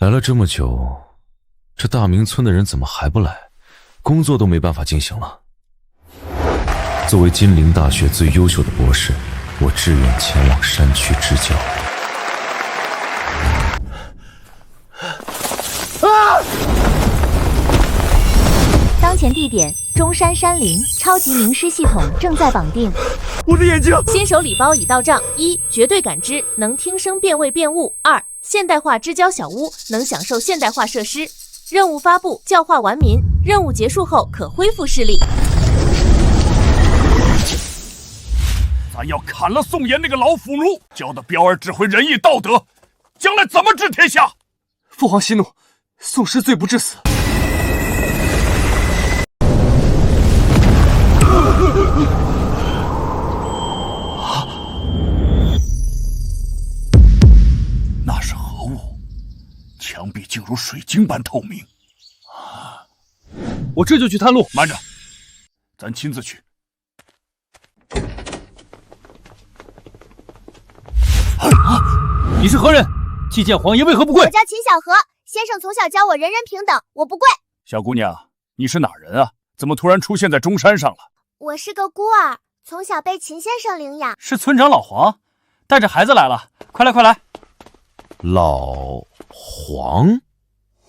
来了这么久，这大明村的人怎么还不来？工作都没办法进行了。作为金陵大学最优秀的博士，我志愿前往山区支教。当前地点：中山山林，超级名师系统正在绑定。我的眼睛！新手礼包已到账：一、绝对感知，能听声辨位辨物；二、现代化支教小屋，能享受现代化设施。任务发布：教化完民。任务结束后可恢复视力。咱要砍了宋岩那个老腐儒，教的彪儿只会仁义道德，将来怎么治天下？父皇息怒，宋师罪不至死。那是何物？墙壁竟如水晶般透明。我这就去探路。慢着，咱亲自去。你是何人？祭见皇爷为何不跪？我叫秦小荷，先生从小教我人人平等，我不跪。小姑娘，你是哪人啊？怎么突然出现在中山上了？我是个孤儿，从小被秦先生领养。是村长老黄，带着孩子来了，快来快来！老黄，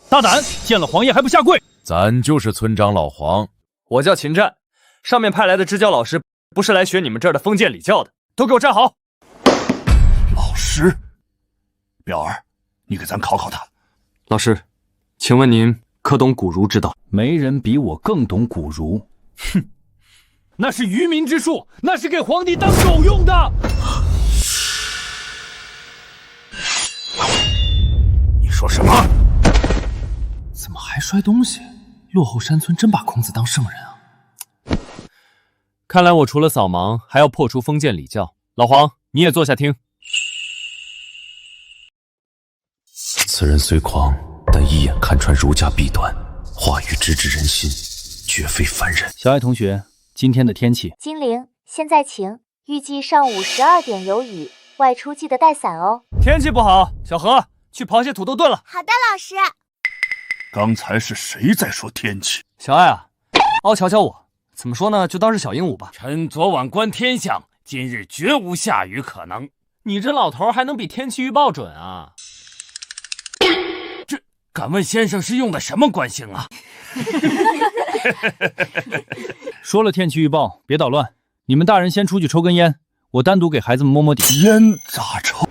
大胆，见了皇爷还不下跪？咱就是村长老黄。我叫秦战，上面派来的支教老师不是来学你们这儿的封建礼教的，都给我站好！老师，彪儿，你给咱考考他。老师，请问您可懂古儒之道？没人比我更懂古儒。哼，那是愚民之术，那是给皇帝当狗用的。你说什么？怎么还摔东西？落后山村真把孔子当圣人啊！看来我除了扫盲，还要破除封建礼教。老黄，你也坐下听。此人虽狂，但一眼看穿儒家弊端，话语直指人心，绝非凡人。小爱同学，今天的天气？金陵，现在晴，预计上午12点有雨，外出记得带伞哦。天气不好，小何去刨些土豆炖了。好的，老师。刚才是谁在说天气？小爱啊，瞧瞧我，怎么说呢？就当是小鹦鹉吧。臣昨晚观天象，今日绝无下雨可能。你这老头还能比天气预报准啊？这，敢问先生是用的什么观星啊？说了天气预报，别捣乱。你们大人先出去抽根烟，我单独给孩子们摸摸底。烟咋抽？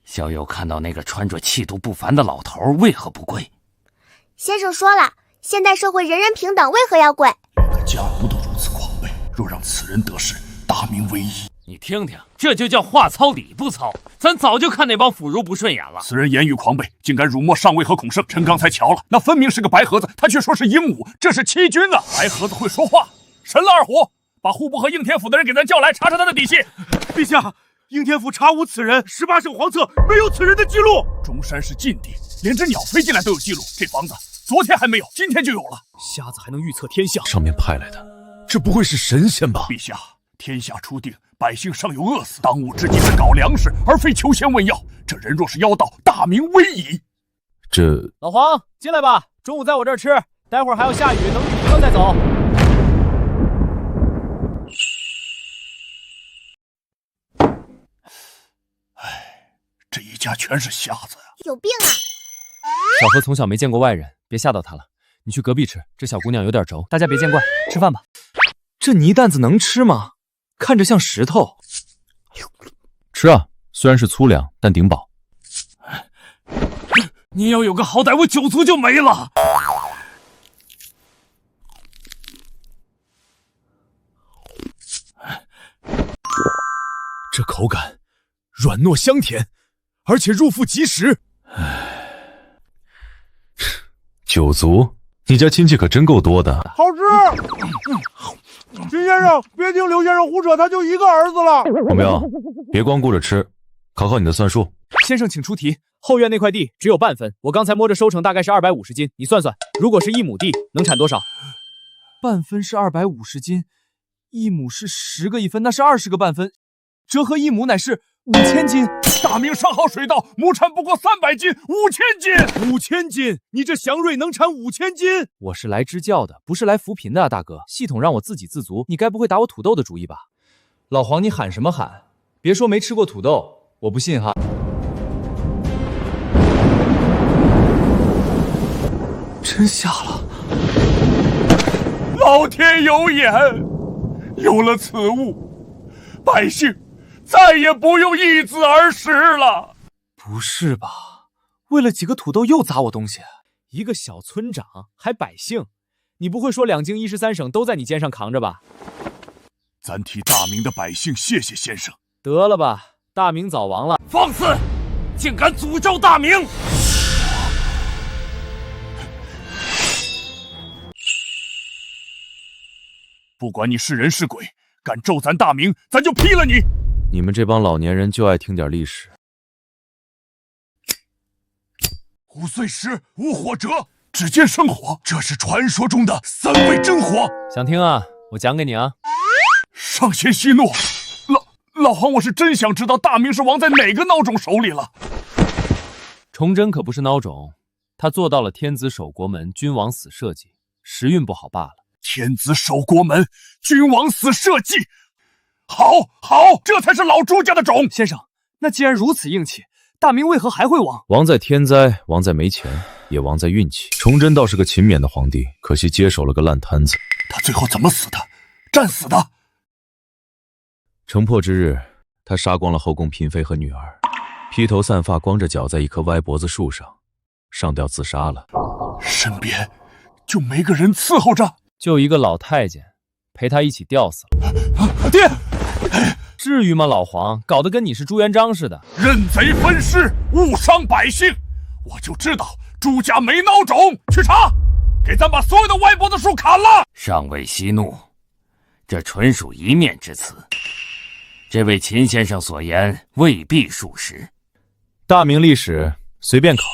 小友看到那个穿着气度不凡的老头，为何不跪？先生说了，现代社会人人平等，为何要跪？连个家奴都如此狂悖，若让此人得势，大明危矣。你听听，这就叫话糙理不糙。咱早就看那帮腐儒不顺眼了。此人言语狂悖，竟敢辱没上尉和孔圣。臣刚才瞧了，那分明是个白盒子，他却说是鹦鹉，这是欺君啊！白盒子会说话。神了二虎，把户部和应天府的人给咱叫来，查查他的底细。陛下，应天府查无此人，18省皇册没有此人的记录。中山是禁地，连只鸟飞进来都有记录。这房子昨天还没有，今天就有了。瞎子还能预测天象？上面派来的，这不会是神仙吧？陛下，天下初定，百姓尚有饿死，当务之急是搞粮食，而非求仙问药。这人若是妖道，大明危矣。这老黄进来吧，中午在我这儿吃，待会儿还要下雨，等雨停了再走。这一家全是瞎子呀！有病啊！小何从小没见过外人，别吓到他了。你去隔壁吃，这小姑娘有点轴，大家别见怪，吃饭吧。这泥担子能吃吗？看着像石头。吃啊，虽然是粗粮，但顶饱。你要有个好歹，我酒足就没了。这口感软糯香甜，而且入腹即食。酒足，你家亲戚可真够多的。好吃。秦先生，别听刘先生胡扯，他就一个儿子了。黄彪，别光顾着吃，考考你的算术。先生，请出题。后院那块地只有半分，我刚才摸着收成大概是250斤，你算算，如果是1亩地，能产多少？半分是250斤，1亩是10个1分，那是20个半分，折合1亩乃是5000斤，大明上好水稻，亩产不过300斤，5000斤，5000斤，你这祥瑞能产5000斤？我是来支教的，不是来扶贫的啊，大哥。系统让我自给自足，你该不会打我土豆的主意吧？老黄，你喊什么喊？别说没吃过土豆，我不信哈。真下了！老天有眼，有了此物，百姓再也不用易子而食了。不是吧？为了几个土豆又砸我东西？一个小村长还百姓？你不会说2京1市3省都在你肩上扛着吧？咱替大明的百姓谢谢先生。得了吧，大明早亡了。放肆！竟敢诅咒大明！不管你是人是鬼，敢咒咱大明，咱就劈了你！你们这帮老年人就爱听点历史。5岁时无火折，只见生火，这是传说中的3味真火。想听啊？我讲给你啊。上仙息怒，老黄，我是真想知道大明是亡在哪个孬种手里了。崇祯可不是孬种，他做到了天子守国门，君王死社稷，时运不好罢了。天子守国门，君王死社稷，好，这才是老朱家的种。先生，那既然如此硬气，大明为何还会亡？亡在天灾，亡在没钱，也亡在运气。崇祯倒是个勤勉的皇帝，可惜接手了个烂摊子。他最后怎么死的？战死的。城破之日，他杀光了后宫嫔妃和女儿，披头散发，光着脚在一棵歪脖子树上上吊自杀了。身边就没个人伺候着，就一个老太监陪他一起吊死了。爹，至于吗？老黄，搞得跟你是朱元璋似的。认贼分尸，误伤百姓，我就知道朱家没孬种。去查，给咱把所有的歪脖子树砍了。上尉息怒，这纯属一面之词。这位秦先生所言未必属实。大明历史随便考。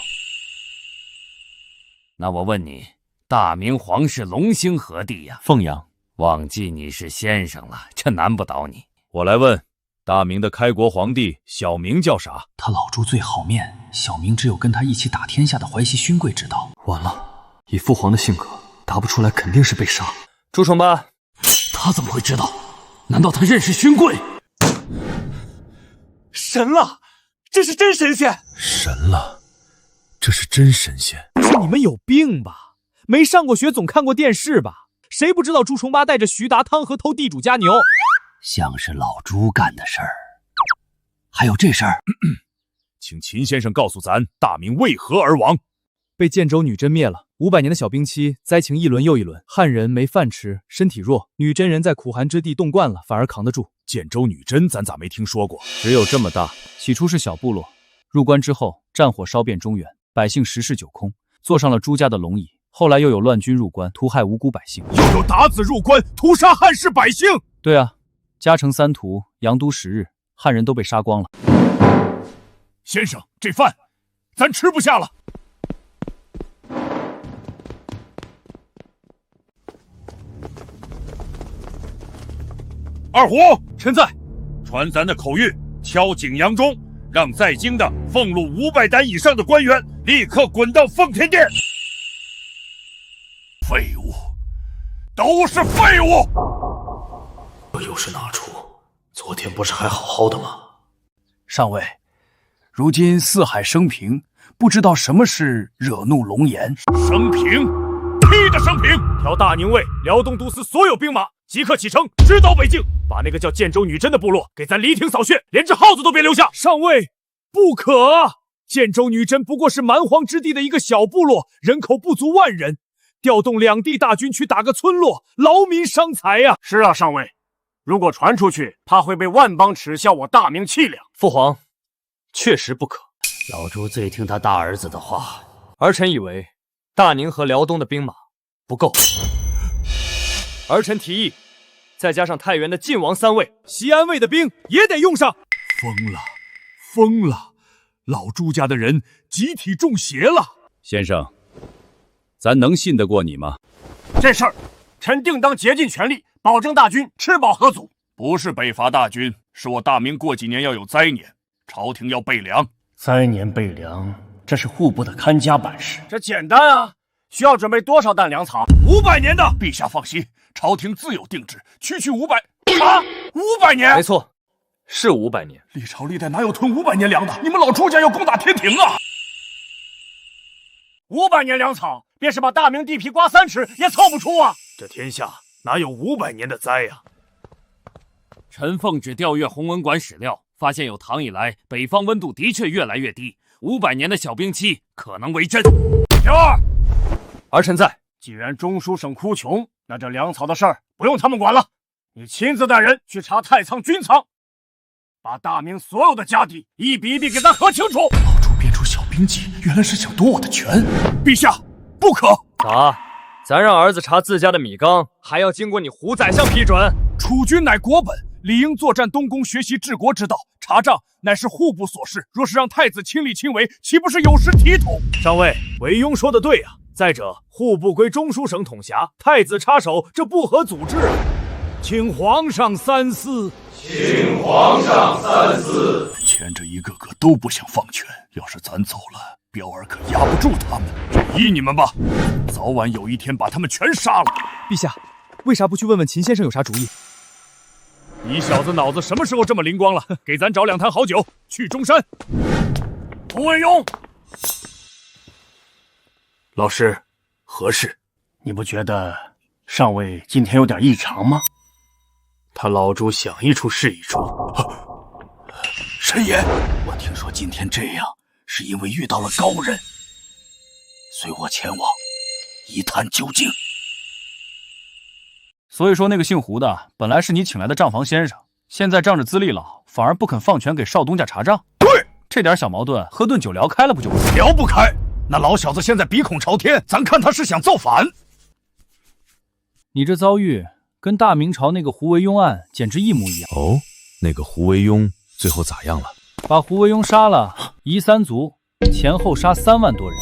那我问你，大明皇室龙兴何地呀？凤阳。忘记你是先生了，这难不倒你。我来问，大明的开国皇帝小明叫啥？他老朱最好面，小明只有跟他一起打天下的淮西勋贵知道。完了，以父皇的性格，答不出来肯定是被杀。朱重八，他怎么会知道？难道他认识勋贵？神了，这是真神仙！神了，这是真神仙！是你们有病吧？没上过学，总看过电视吧？谁不知道朱重八带着徐达汤和偷地主家牛？像是老朱干的事儿。还有这事儿，请秦先生告诉咱，大明为何而亡？被建州女真灭了。500年的小冰期，灾情一轮又一轮，汉人没饭吃，身体弱，女真人在苦寒之地冻惯了，反而扛得住。建州女真咱咋没听说过？只有这么大。起初是小部落，入关之后，战火烧遍中原，百姓十室九空，坐上了朱家的龙椅。后来又有乱军入关，屠害无辜百姓；又有鞑子入关，屠杀汉室百姓。对啊，嘉诚3屠，阳都10日，汉人都被杀光了。先生，这饭咱吃不下了。二虎，臣在。传咱的口谕，敲景阳钟，让在京的俸禄500担以上的官员立刻滚到奉天殿。废物，都是废物！这又是哪出？昨天不是还好好的吗？上尉，如今四海升平，不知道什么是惹怒龙颜。升平，屁的升平！调大宁卫、辽东都司所有兵马，即刻启程，直捣北境，把那个叫建州女真的部落给咱黎庭扫穴，连只耗子都别留下。上尉，不可啊！建州女真不过是蛮荒之地的一个小部落，人口不足10000人。调动2地大军去打个村落，劳民伤财呀！是啊，上尉，如果传出去，怕会被万邦耻笑我大明气量。父皇，确实不可。老朱最听他大儿子的话，儿臣以为大宁和辽东的兵马不够，儿臣提议再加上太原的晋王3位，西安卫的兵也得用上。疯了！老朱家的人集体中邪了。先生，咱能信得过你吗？这事儿，臣定当竭尽全力，保证大军吃饱喝足。不是北伐大军，是我大明过几年要有灾年，朝廷要备粮。3年备粮，这是户部的看家本事。这简单啊，需要准备多少担粮草？500年的。陛下放心，朝廷自有定制，区500。啊，500年？没错，是500年。历朝历代哪有囤500年粮的？你们老朱家要攻打天庭啊！500年粮草，便是把大明地皮刮3尺也凑不出啊！这天下哪有500年的灾呀？陈凤只调阅弘文馆史料，发现有唐以来北方温度的确越来越低，500年的小冰期可能为真。小二，儿臣在。既然中书省哭穷，那这粮草的事儿不用他们管了，你亲自带人去查太仓、军仓，把大明所有的家底一笔一笔给咱核清楚。老朱编出小兵计，原来是想夺我的权。陛下，不可！咋？咱让儿子查自家的米缸，还要经过你胡宰相批准？储君乃国本，理应作战东宫，学习治国之道。查账乃是户部所事，若是让太子亲力亲为，岂不是有失体统？上尉，韦庸说的对啊。再者，户部归中书省统辖，太子插手，这不合祖制。请皇上三思。请皇上三思。牵着一个个都不想放权，要是咱走了，彪儿可压不住他们。就依你们吧，早晚有一天把他们全杀了。陛下，为啥不去问问秦先生有啥主意？你小子脑子什么时候这么灵光了？给咱找2坛好酒，去中山。洪文庸，老师，何事？你不觉得上尉今天有点异常吗？他老朱想一出是一出。神爷，我听说今天这样是因为遇到了高人，随我前往一探究竟。所以说那个姓胡的本来是你请来的账房先生，现在仗着资历老，反而不肯放权给少东家查账。对，这点小矛盾喝顿酒聊开了不就完了？聊不开。那老小子现在鼻孔朝天，咱看他是想造反。你这遭遇跟大明朝那个胡惟庸案简直一模一样。哦，那个胡惟庸最后咋样了？把胡惟庸杀了，夷3族，前后杀3万多人。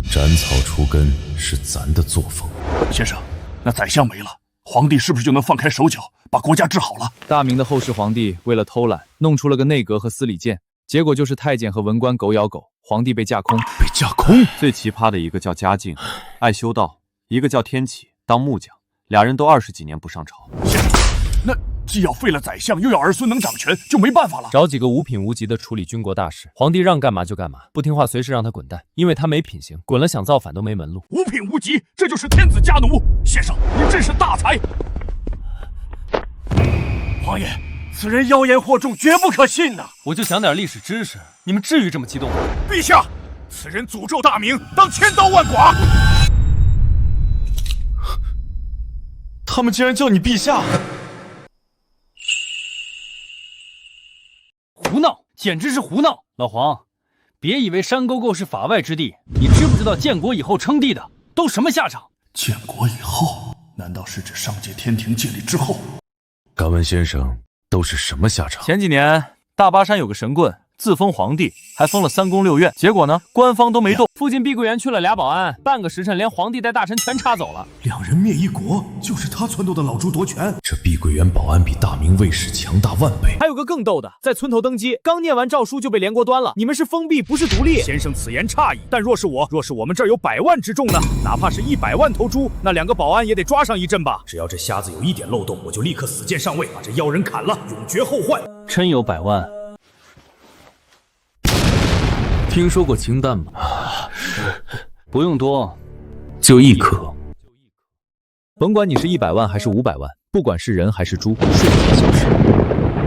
斩草除根是咱的作风。先生，那宰相没了，皇帝是不是就能放开手脚，把国家治好了？大明的后世皇帝为了偷懒，弄出了个内阁和司礼监，结果就是太监和文官狗咬狗，皇帝被架空。被架空？最奇葩的一个叫嘉靖，爱修道；一个叫天启，当木匠，俩人都20几年不上朝。先生，那既要废了宰相，又要儿孙能掌权，就没办法了。找几个无品无级的处理军国大事，皇帝让干嘛就干嘛，不听话随时让他滚蛋，因为他没品行，滚了想造反都没门路。无品无级，这就是天子家奴。先生，您真是大才。皇爷，此人妖言惑众，绝不可信呐！我就讲点历史知识，你们至于这么激动吗？陛下，此人诅咒大明，当千刀万剐。他们竟然叫你陛下！胡闹，简直是胡闹！老黄，别以为山沟沟是法外之地，你知不知道建国以后称帝的都什么下场？建国以后，难道是指上届天庭建立之后？敢问先生，都是什么下场？前几年大巴山有个神棍自封皇帝，还封了3宫6院，结果呢，官方都没动。附近碧桂园去了俩保安，半个时辰连皇帝带大臣全插走了。2人灭一国，就是他撺掇的老朱夺权。这碧桂园保安比大明卫士强大万倍。还有个更逗的，在村头登基，刚念完诏书就被连国端了。你们是封闭，不是独立。先生此言差矣，但若是我们这儿有100万之众呢？哪怕是100万头猪，那2个保安也得抓上一阵吧？只要这瞎子有一点漏洞，我就立刻死谏上位，把这妖人砍了，永绝后患。真有100万？听说过氢弹吗？不用多，就1颗。甭管你是100万还是500万，不管是人还是猪，瞬间消失。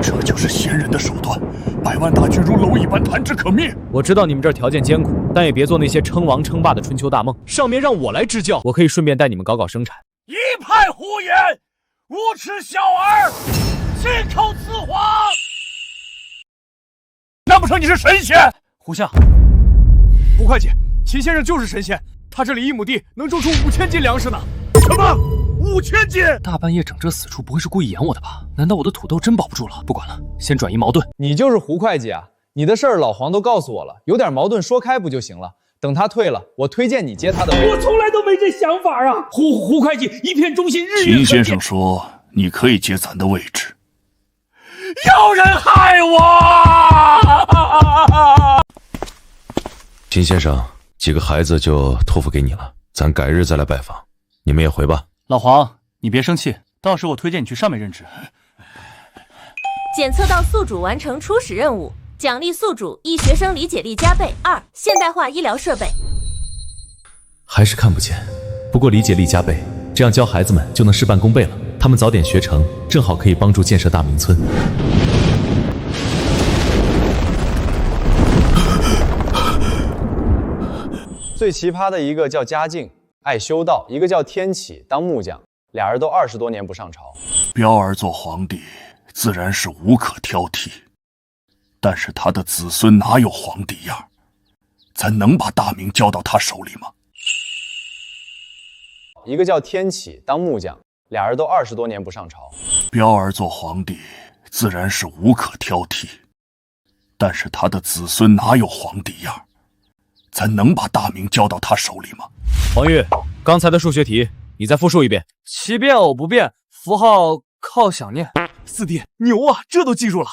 这就是先人的手段，100万大军如蝼蚁般弹指可灭。我知道你们这儿条件艰苦，但也别做那些称王称霸的春秋大梦。上面让我来支教，我可以顺便带你们搞搞生产。一派胡言，无耻小儿，信口雌黄！难不成你是神仙？胡相，胡会计，秦先生就是神仙，他这里1亩地能种出5000斤粮食呢。什么？5000斤？大半夜整这死处，不会是故意演我的吧？难道我的土豆真保不住了？不管了，先转移矛盾。你就是胡会计啊？你的事儿老黄都告诉我了，有点矛盾说开不就行了？等他退了，我推荐你接他的位。我从来都没这想法啊！胡会计一片忠心，日月秦先生说你可以接咱的位置。有人害我！秦先生，几个孩子就托付给你了，咱改日再来拜访。你们也回吧。老黄，你别生气，到时我推荐你去上面任职。检测到宿主完成初始任务，奖励宿主1学生理解力加倍，2现代化医疗设备。还是看不见，不过理解力加倍，这样教孩子们就能事半功倍了。他们早点学成，正好可以帮助建设大明村。最奇葩的一个叫嘉靖，爱修道；一个叫天启，当木匠，俩人都20多年不上朝。彪儿做皇帝，自然是无可挑剔，但是他的子孙哪有皇帝样？咱能把大明交到他手里吗？一个叫天启，当木匠，俩人都20多年不上朝。彪儿做皇帝，自然是无可挑剔，但是他的子孙哪有皇帝样？咱能把大明交到他手里吗？黄玉，刚才的数学题，你再复述一遍。奇变偶不变，符号靠想念。四弟牛啊，这都记住了。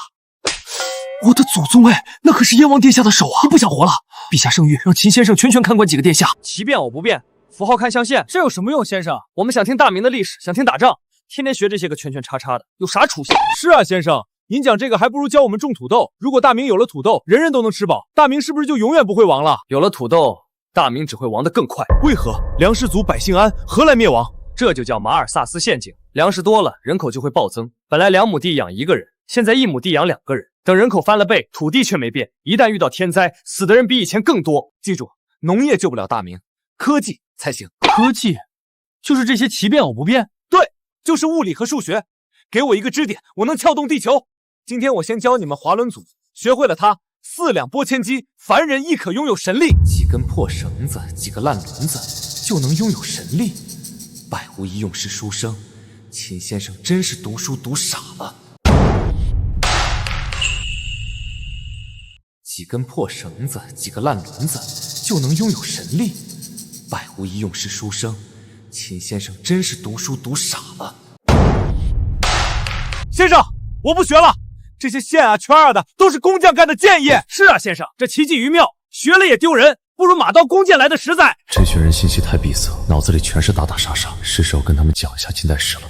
我的祖宗哎，那可是燕王殿下的手啊！你不想活了？陛下圣谕，让秦先生全权看管几个殿下。奇变偶不变，符号看象限，这有什么用，先生？我们想听大明的历史，想听打仗，天天学这些个圈圈叉叉的，有啥出息？是啊，先生，您讲这个还不如教我们种土豆。如果大明有了土豆，人人都能吃饱，大明是不是就永远不会亡了？有了土豆，大明只会亡得更快。为何？粮食足，百姓安，何来灭亡？这就叫马尔萨斯陷阱。粮食多了，人口就会暴增。本来2亩地养1个人，现在1亩地养2个人。等人口翻了倍，土地却没变。一旦遇到天灾，死的人比以前更多。记住，农业救不了大明，科技才行。科技，就是这些奇变偶不变？对，就是物理和数学。给我一个支点，我能撬动地球。今天我先教你们滑轮组，学会了它，4两拨千斤，凡人亦可拥有神力。几根破绳子，几个烂轮子，就能拥有神力。百无一用是书生，秦先生真是读书读傻了。几根破绳子，几个烂轮子，就能拥有神力。百无一用是书生，秦先生真是读书读傻了。先生，我不学了，这些线啊圈啊的都是工匠干的贱业。是啊，先生，这奇技于妙，学了也丢人，不如马刀弓箭来的实在。这群人信息太闭塞，脑子里全是打打杀杀，是时候跟他们讲一下近代史了。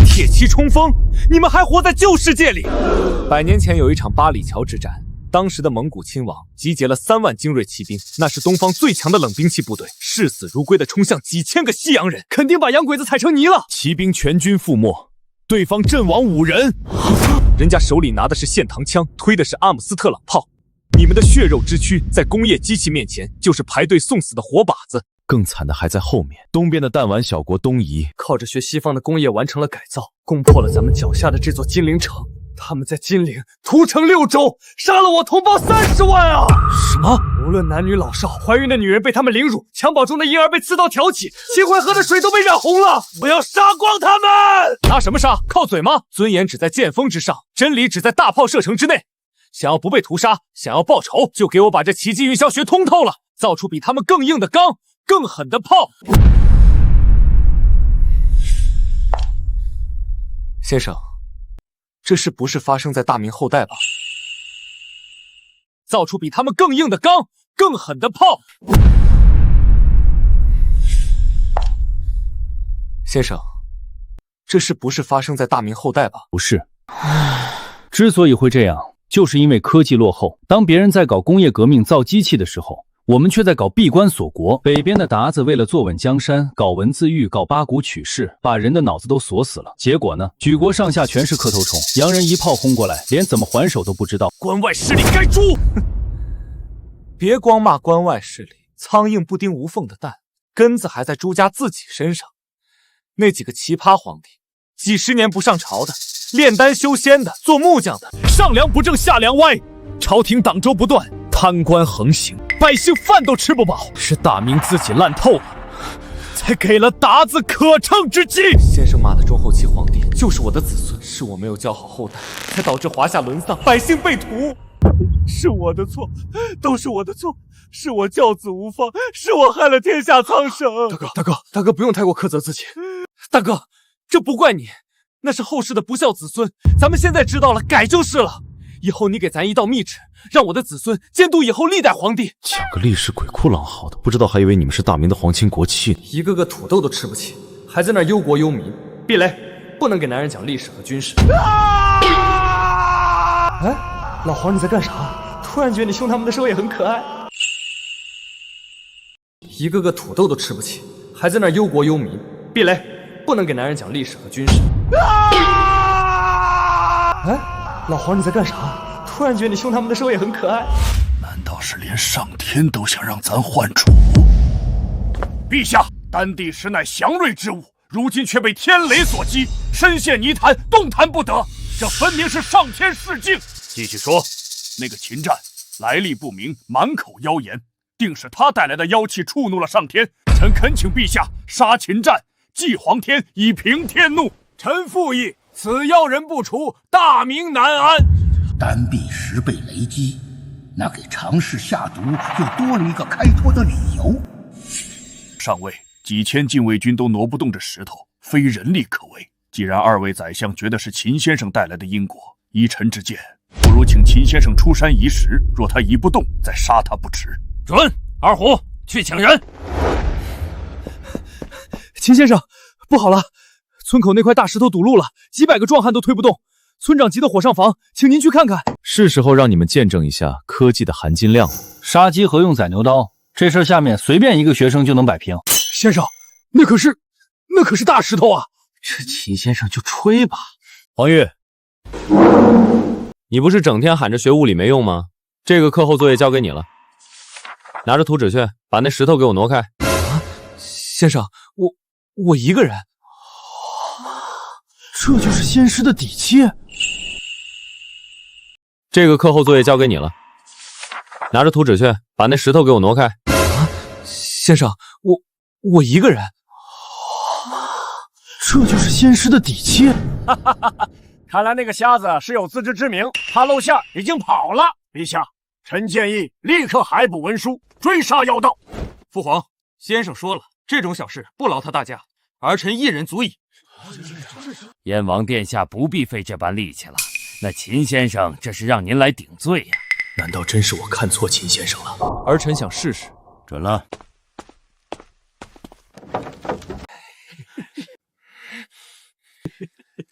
铁骑冲锋，你们还活在旧世界里？100年前有一场八里桥之战，当时的蒙古亲王集结了3万精锐骑兵，那是东方最强的冷兵器部队，视死如归的冲向几千个西洋人，肯定把洋鬼子踩成泥了。骑兵全军覆没，对方阵亡5人，人家手里拿的是线膛枪，推的是阿姆斯特朗炮。你们的血肉之躯在工业机器面前就是排队送死的活靶子。更惨的还在后面，东边的弹丸小国东夷靠着学西方的工业完成了改造，攻破了咱们脚下的这座金陵城。他们在金陵屠城6州，杀了我同胞30万啊！什么？无论男女老少，怀孕的女人被他们凌辱，襁褓中的婴儿被刺刀挑起，秦淮河的水都被染红了。我要杀光他们！拿什么杀？靠嘴吗？尊严只在剑锋之上，真理只在大炮射程之内。想要不被屠杀，想要报仇，就给我把这奇迹运销学通透了，造出比他们更硬的钢，更狠的炮。先生，这事不是发生在大明后代吧？造出比他们更硬的钢，更狠的炮。先生，这事不是发生在大明后代吧？不是。之所以会这样，就是因为科技落后。当别人在搞工业革命造机器的时候，我们却在搞闭关锁国。北边的鞑子为了坐稳江山，搞文字狱，搞八股取士，把人的脑子都锁死了。结果呢，举国上下全是磕头虫，洋人一炮轰过来，连怎么还手都不知道。关外势力该诛！别光骂关外势力，苍蝇不叮无缝的蛋，根子还在朱家自己身上。那几个奇葩皇帝，几10年不上朝的，炼丹修仙的，做木匠的，上梁不正下梁歪，朝廷党州不断，贪官横行，百姓饭都吃不饱，是大明自己烂透了，才给了鞑子可乘之机。先生骂的中后期皇帝就是我的子孙，是我没有教好后代，才导致华夏沦丧，百姓被屠。是我的错，都是我的错，是我教子无方，是我害了天下苍生。大哥，不用太过苛责自己。大哥，这不怪你，那是后世的不孝子孙。咱们现在知道了，改就是了。以后你给咱一道密旨，让我的子孙监督以后历代皇帝。讲个历史鬼哭狼嚎的，不知道还以为你们是大明的皇亲国戚呢。一个个土豆都吃不起，还在那忧国忧民。避雷，不能给男人讲历史和军事。哎，老黄你在干啥？突然觉得你兄他们的时候也很可爱。一个个土豆都吃不起，还在那忧国忧民。避雷，不能给男人讲历史和军事。哎，老黄你在干啥？突然觉得你兄他们的时候也很可爱。难道是连上天都想让咱换主？陛下，丹帝实乃祥瑞之物，如今却被天雷所击，深陷泥潭，动弹不得。这分明是上天示镜。继续说，那个秦战来历不明，满口妖言，定是他带来的妖气触怒了上天。臣恳请陛下杀秦战，祭皇天，以平天怒。臣附议，此妖人不除，大明难安。丹帝时被雷击，那给常侍下毒又多了一个开脱的理由。上尉，几千禁卫军都挪不动这石头，非人力可为。既然二位宰相觉得是秦先生带来的因果，依臣之见，不如请秦先生出山移石，若他移不动，再杀他不迟。准，二虎去请人。秦先生，不好了，村口那块大石头堵路了，几百个壮汉都推不动。村长急得火上房，请您去看看。是时候让你们见证一下科技的含金量了。杀鸡何用宰牛刀？这事下面随便一个学生就能摆平。先生，那可是大石头啊！这秦先生就吹吧。黄玉，你不是整天喊着学物理没用吗？这个课后作业交给你了，拿着图纸去，把那石头给我挪开。啊，先生，我一个人。这就是仙师的底气。这个课后作业交给你了，拿着图纸去，把那石头给我挪开。啊，先生，我一个人。这就是仙师的底气。看来那个瞎子是有自知之明，他露馅已经跑了。陛下，臣建议立刻海捕文书，追杀妖道。父皇，先生说了，这种小事不劳他大驾，儿臣一人足矣。燕王殿下不必费这般力气了。那秦先生这是让您来顶罪呀？难道真是我看错秦先生了？儿臣想试试。准了。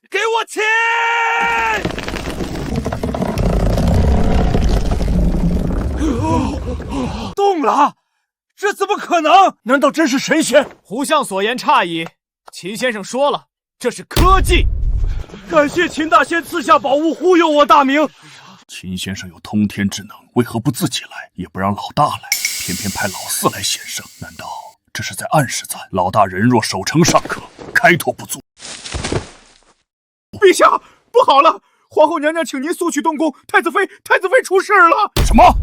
给我起！动了！这怎么可能？难道真是神仙？胡相所言差矣。秦先生说了，这是科技。感谢秦大仙赐下宝物，忽悠我大明。秦先生有通天之能，为何不自己来，也不让老大来，偏偏派老四来显圣？难道这是在暗示咱老大人若守成尚可，开拓不足？陛下，不好了！皇后娘娘请您速去东宫，太子妃出事了！什么？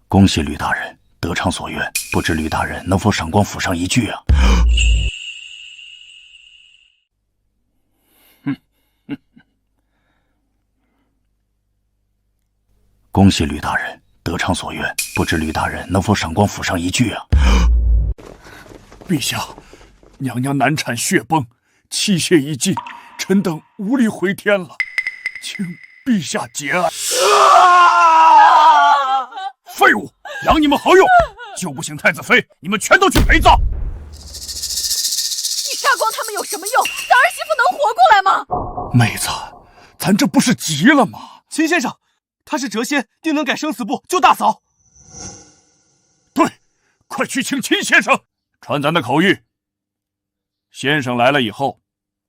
恭喜吕大人得偿所愿，不知吕大人能否赏光府上一句啊？恭喜吕大人得偿所愿，不知吕大人能否赏光府上一句啊？陛下，娘娘难产血崩，气血已尽，臣等无力回天了，请陛下节哀。废物，养你们何用？救不醒太子妃，你们全都去陪葬。你杀光他们有什么用？咱儿媳妇能活过来吗？妹子，咱这不是急了吗？秦先生，他是谪仙，定能改生死簿，救大嫂。对，快去请秦先生。传咱的口谕，先生来了以后，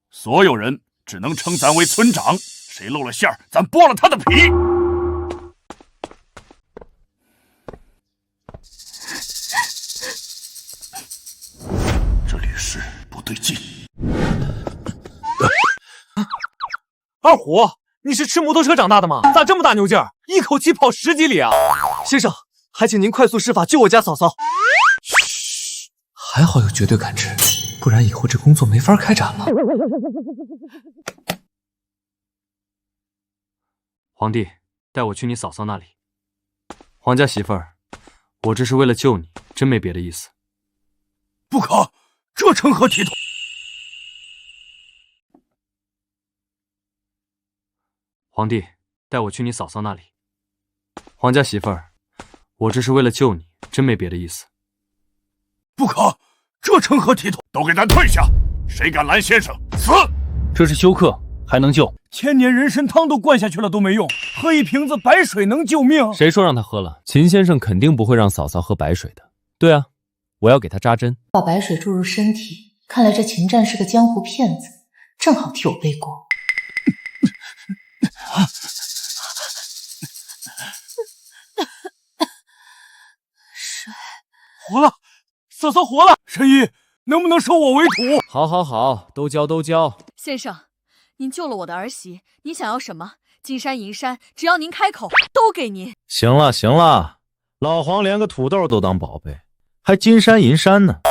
所有人只能称咱为村长，谁露了馅儿，咱剥了他的皮。这里是不对劲。二虎，你是吃摩托车长大的吗？咋这么大牛劲儿，一口气跑10几里啊？先生，还请您快速施法救我家嫂嫂。还好有绝对感知，不然以后这工作没法开展了。皇帝，带我去你嫂嫂那里。皇家媳妇儿，我这是为了救你，真没别的意思。不可，这成何体统？皇帝，带我去你嫂嫂那里。皇家媳妇儿，我这是为了救你，真没别的意思。不可，这成何体统？都给咱退下！谁敢拦先生，死！这是休克，还能救？千年人参汤都灌下去了都没用，喝一瓶子白水能救命？谁说让他喝了？秦先生肯定不会让嫂嫂喝白水的。对啊，我要给他扎针，把白水注入身体。看来这秦战是个江湖骗子，正好替我背锅。活了，嫂嫂活了！神医，能不能收我为徒？好，好，好，都交，都交。先生，您救了我的儿媳，您想要什么？金山银山，只要您开口，都给您。行了，行了，老黄连个土豆都当宝贝，还金山银山呢？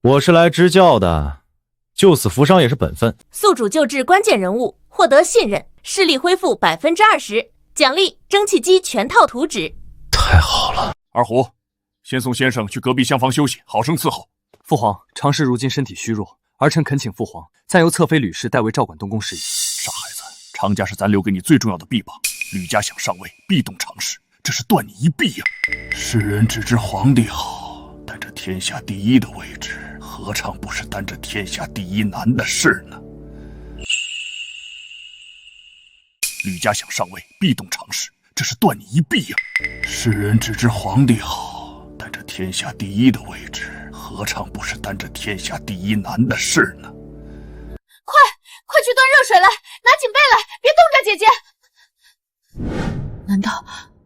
我是来支教的，救死扶伤也是本分。宿主救治关键人物，获得信任，视力恢复20%，奖励蒸汽机全套图纸。太好了，二虎，先送先生去隔壁厢房休息，好生伺候。父皇，常氏如今身体虚弱，儿臣恳请父皇暂由侧妃吕氏代为照管东宫事宜。傻孩子，常家是咱留给你最重要的臂膀，吕家想上位，必动常氏，这是断你一臂呀！世人只知皇帝好，但这天下第一的位置，何尝不是担着天下第一难的事呢？吕家想上位，必动常氏，这是断你一臂呀！世人只知皇帝好，但这天下第一的位置，何尝不是担着天下第一难的事呢？快去端热水来，拿锦被来，别冻着姐姐。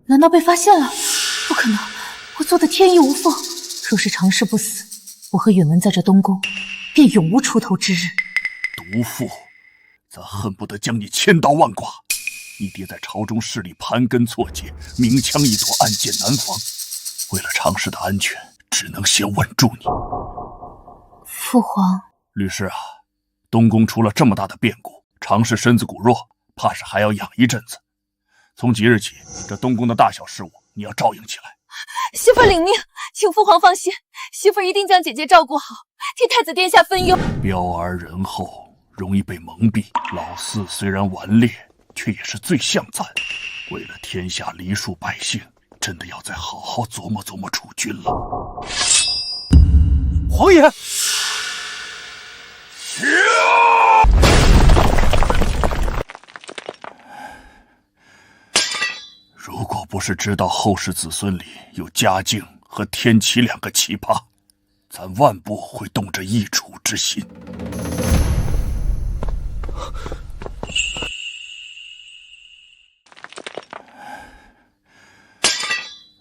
难道被发现了？不可能，我做的天衣无缝。若是常氏不死，我和允文在这东宫便永无出头之日。毒妇，咱恨不得将你千刀万剐！你爹在朝中势力盘根错节，明枪易躲，暗箭难防。为了常氏的安全，只能先稳住你。父皇，律师啊，东宫出了这么大的变故，常氏身子骨弱，怕是还要养一阵子。从即日起，这东宫的大小事务你要照应起来。媳妇领命，请父皇放心，媳妇一定将姐姐照顾好，替太子殿下分忧。彪而仁厚，容易被蒙蔽。老四虽然顽劣，却也是最像咱。为了天下黎庶百姓，真的要再好好琢磨琢磨储君了。皇爷，如果不是知道后世子孙里有嘉靖和天启两个奇葩，咱万不会动这易主之心。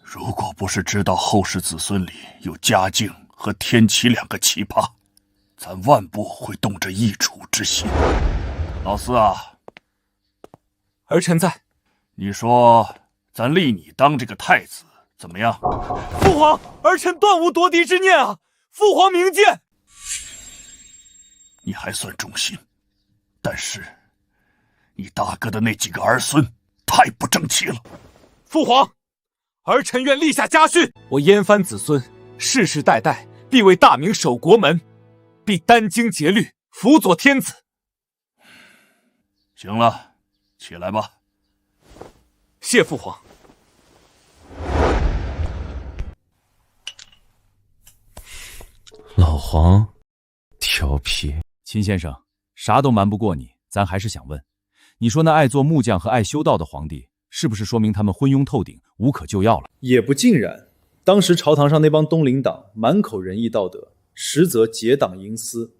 如果不是知道后世子孙里有嘉靖和天启两个奇葩，咱万不会动这易主之心。老四啊，儿臣在。你说咱立你当这个太子怎么样？父皇，儿臣断无夺嫡之念啊！父皇明鉴。你还算忠心，但是你大哥的那几个儿孙太不争气了。父皇，儿臣愿立下家训，我燕藩子孙世世代代必为大明守国门，必殚精竭虑辅佐天子。行了，起来吧。谢父皇。老黄，调皮。秦先生，啥都瞒不过你，咱还是想问，你说那爱做木匠和爱修道的皇帝，是不是说明他们昏庸透顶，无可救药了？也不尽然。当时朝堂上那帮东林党满口仁义道德，实则结党营私。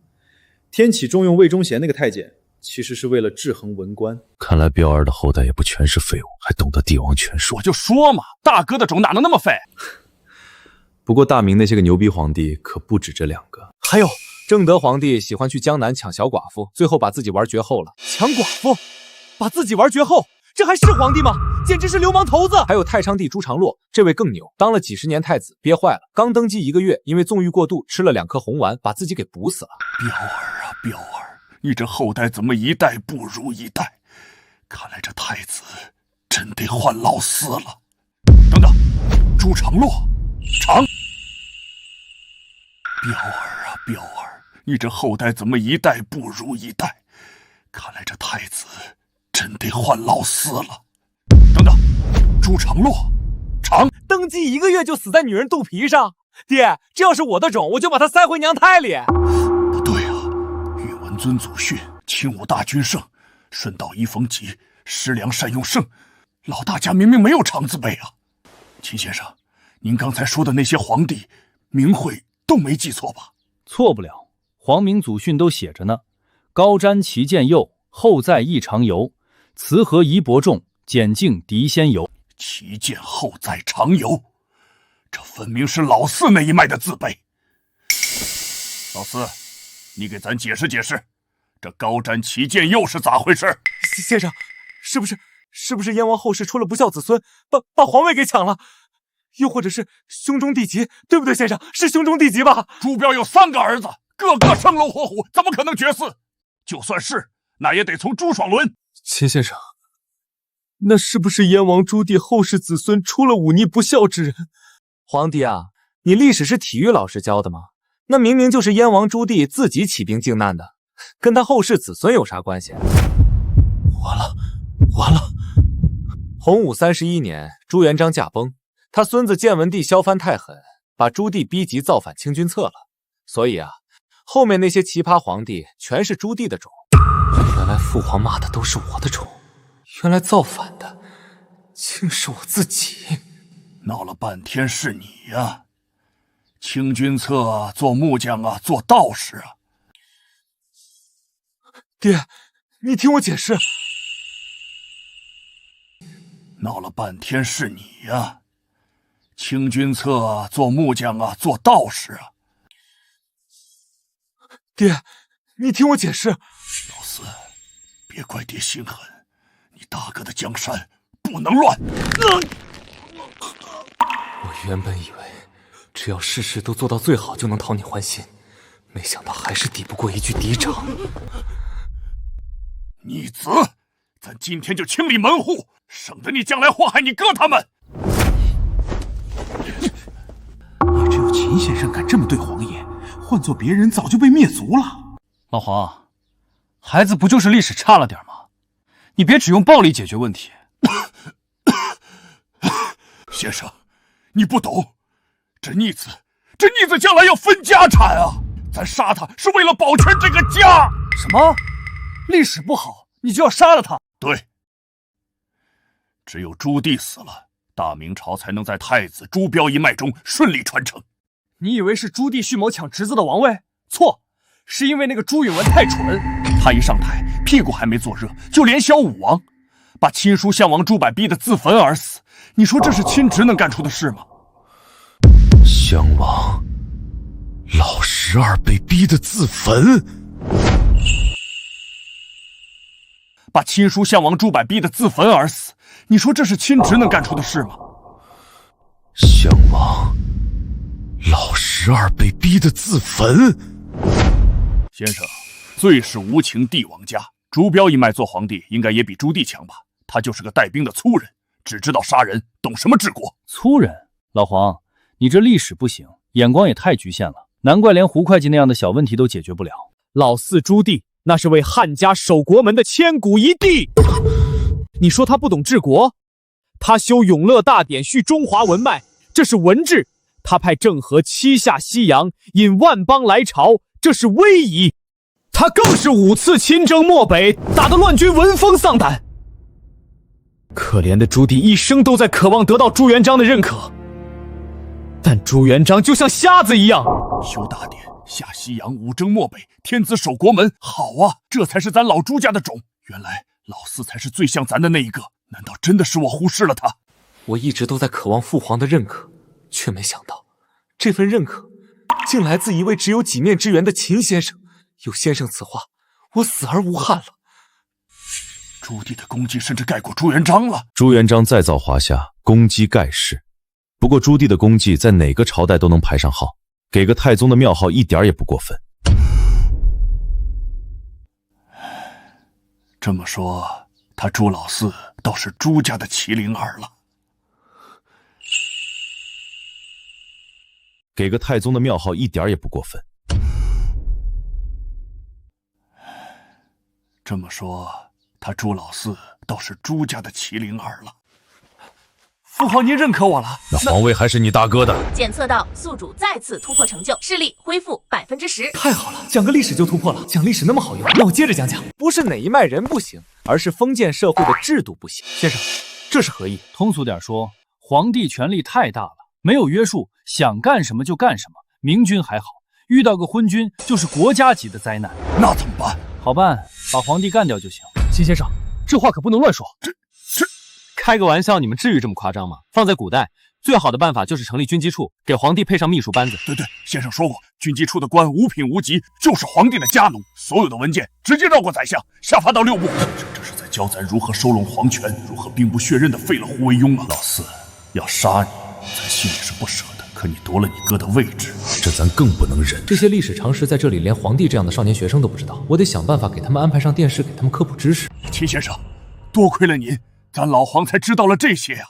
天启重用魏忠贤那个太监，其实是为了制衡文官。看来彪儿的后代也不全是废物，还懂得帝王权术。我就说嘛，大哥的种哪能那么废？不过大明那些个牛逼皇帝可不止这两个，还有正德皇帝喜欢去江南抢小寡妇，最后把自己玩绝后了。抢寡妇，把自己玩绝后，这还是皇帝吗？简直是流氓头子！还有太昌帝朱常洛，这位更牛，当了几十年太子，憋坏了，刚登基1个月，因为纵欲过度，吃了2颗红丸，把自己给补死了。彪儿啊彪儿，你这后代怎么一代不如一代？看来这太子真得换老四了。等等，朱常洛，彪儿啊彪儿，你这后代怎么一代不如一代？看来这太子真得换老四了。等等，朱常洛，登基1个月就死在女人肚皮上，爹，这要是我的种，我就把他塞回娘胎里。不对啊，宇文尊祖训，轻武大君圣，顺道一逢吉，施粮善用圣。老大家明明没有长字辈啊。秦先生，您刚才说的那些皇帝名讳都没记错吧？错不了，皇明祖训都写着呢。高瞻其见右，后在异常游。慈和宜伯仲，简敬敌先游。其见后在常游，这分明是老四那一脉的字辈。老四，你给咱解释解释，这高瞻其见右是咋回事？先生，是不是燕王后世出了不孝子孙，把皇位给抢了？又或者是兄终弟及，对不对，先生？是兄终弟及吧？朱标有3个儿子，个个生龙活虎，怎么可能绝嗣？就算是，那也得从朱爽伦。秦先生，那是不是燕王朱棣后世子孙出了忤逆不孝之人？皇帝啊，你历史是体育老师教的吗？那明明就是燕王朱棣自己起兵靖难的，跟他后世子孙有啥关系？完了！洪武31年，朱元璋驾崩，他孙子建文帝萧藩太狠，把朱棣逼急造反清君侧了。所以啊，后面那些奇葩皇帝全是朱棣的种。原来父皇骂的都是我的种，原来造反的竟是我自己。闹了半天是你呀！清君侧做木匠啊，做道士啊。爹，你听我解释。闹了半天是你呀！清君侧做木匠啊，做道士啊。爹，你听我解释。老四，别怪爹心狠，你大哥的江山不能乱。我原本以为只要事事都做到最好就能讨你欢心，没想到还是抵不过一句嫡长。逆子，咱今天就清理门户，省得你将来祸害你哥他们。也只有秦先生敢这么对皇爷，换做别人早就被灭族了。老黄，孩子不就是历史差了点吗？你别只用暴力解决问题。先生，你不懂，这逆子将来要分家产啊！咱杀他是为了保全这个家。什么？历史不好，你就要杀了他？对，只有朱棣死了，大明朝才能在太子朱标一脉中顺利传承。你以为是朱棣蓄谋抢侄子的王位？错，是因为那个朱允文太蠢，他一上台，屁股还没坐热，就连削武王，把亲叔项王朱柏逼得自焚而死。你说这是亲侄能干出的事吗？项王老12被逼得自焚，把亲叔项王朱柏逼得自焚而死，你说这是亲侄能干出的事吗？项王老12被逼得自焚。先生，最是无情帝王家，朱标一脉做皇帝应该也比朱棣强吧？他就是个带兵的粗人，只知道杀人，懂什么治国？粗人？老黄，你这历史不行，眼光也太局限了，难怪连胡会计那样的小问题都解决不了。老四朱棣那是为汉家守国门的千古一帝，你说他不懂治国？他修永乐大典，续中华文脉，这是文治；他派郑和七下西洋，引万邦来朝，这是威仪；他更是5次亲征漠北，打得乱军闻风丧胆。可怜的朱棣一生都在渴望得到朱元璋的认可，但朱元璋就像瞎子一样，修大典，下西洋，五征漠北，天子守国门，好啊，这才是咱老朱家的种。原来老四才是最像咱的那一个，难道真的是我忽视了他？我一直都在渴望父皇的认可，却没想到这份认可竟来自一位只有几面之缘的秦先生。有先生此话，我死而无憾了。朱棣的功绩甚至盖过朱元璋了。朱元璋再造华夏，功绩盖世。不过朱棣的功绩在哪个朝代都能排上号，给个太宗的庙号一点也不过分。这么说，他朱老四倒是朱家的麒麟儿了。给个太宗的庙号一点也不过分。这么说，他朱老四倒是朱家的麒麟儿了。父皇，您认可我了，那皇位还是你大哥的。检测到宿主再次突破成就，视力恢复10%。太好了，讲个历史就突破了，讲历史那么好用，那我接着讲讲。不是哪一脉人不行，而是封建社会的制度不行。先生，这是何意？通俗点说，皇帝权力太大了，没有约束，想干什么就干什么。明君还好，遇到个昏君就是国家级的灾难。那怎么办？好办，把皇帝干掉就行。秦先生，这话可不能乱说。开个玩笑，你们至于这么夸张吗？放在古代，最好的办法就是成立军机处，给皇帝配上秘书班子。对，先生说过，军机处的官无品无级，就是皇帝的家奴，所有的文件直接绕过宰相，下发到六部。这是在教咱如何收拢皇权，如何兵不血刃的废了胡惟庸啊！老四，要杀你，咱心里是不舍的，可你夺了你哥的位置，这咱更不能忍。这些历史常识在这里连皇帝这样的少年学生都不知道，我得想办法给他们安排上电视，给他们科普知识。秦先生，多亏了您，咱老黄才知道了这些呀！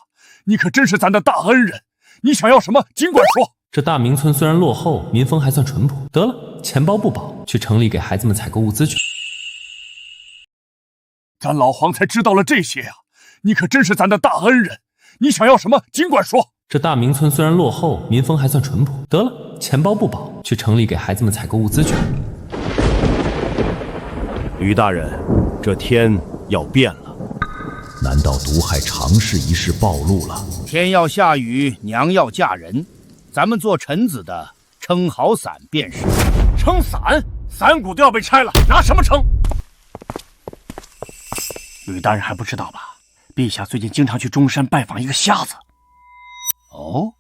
你可真是咱的大恩人，你想要什么尽管说。这大明村虽然落后，民风还算淳朴。得了，钱包不保，去城里给孩子们采购物资去。咱老黄才知道了这些呀！你可真是咱的大恩人，你想要什么尽管说。这大明村虽然落后，民风还算淳朴。得了，钱包不保，去城里给孩子们采购物资去。吕大人，这天要变了。难道毒害常氏一事暴露了？天要下雨，娘要嫁人，咱们做臣子的撑好伞便是。撑伞？伞骨都要被拆了，拿什么撑？吕大人还不知道吧？陛下最近经常去中山拜访一个瞎子。哦，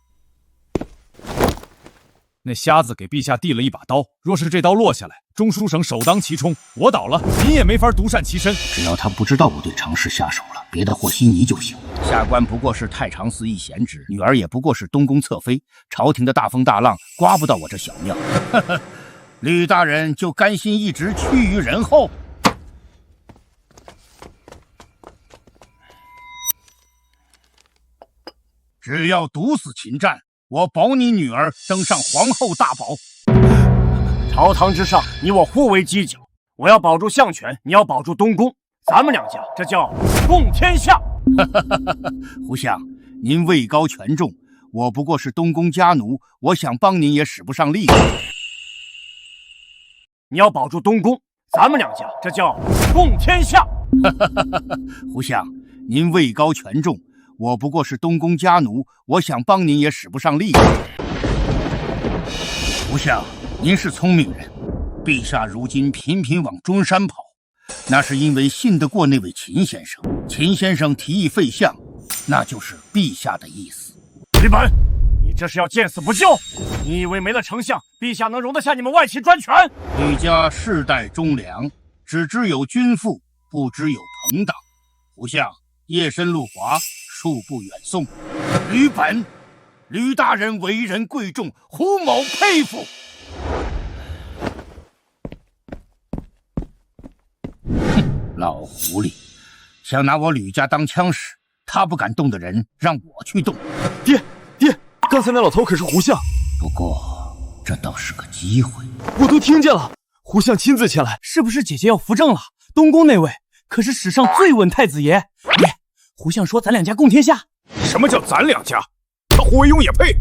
那瞎子给陛下递了一把刀，若是这刀落下来，中书省首当其冲，我倒了，您也没法独善其身。只要他不知道我对常氏下手了，别的和稀泥就行。下官不过是太常司一闲职，女儿也不过是东宫侧妃，朝廷的大风大浪刮不到我这小庙。吕大人就甘心一直趋于人后？只要毒死秦战，我保你女儿登上皇后大宝。朝堂之上，你我互为犄角，我要保住相权，你要保住东宫，咱们两家这叫共天下。胡相，您位高权重，我不过是东宫家奴，我想帮您也使不上力气。你要保住东宫，咱们两家这叫共天下。胡相，您位高权重，我不过是东宫家奴，我想帮您也使不上力气。胡相，您是聪明人，陛下如今频频往中山跑，那是因为信得过那位秦先生。秦先生提议废相，那就是陛下的意思。李本，你这是要见死不救？你以为没了丞相，陛下能容得下你们外戚专权？吕家世代忠良，只知有君父，不知有朋党。胡相，夜深路滑，恕不远送。吕本，吕大人为人贵重，胡某佩服。哼，老狐狸，想拿我吕家当枪使，他不敢动的人，让我去动。爹，刚才那老头可是胡相。不过这倒是个机会。我都听见了，胡相亲自前来，是不是姐姐要扶正了？东宫那位可是史上最稳太子爷。爹，胡相说咱两家共天下。什么叫咱两家？他胡惟庸也配？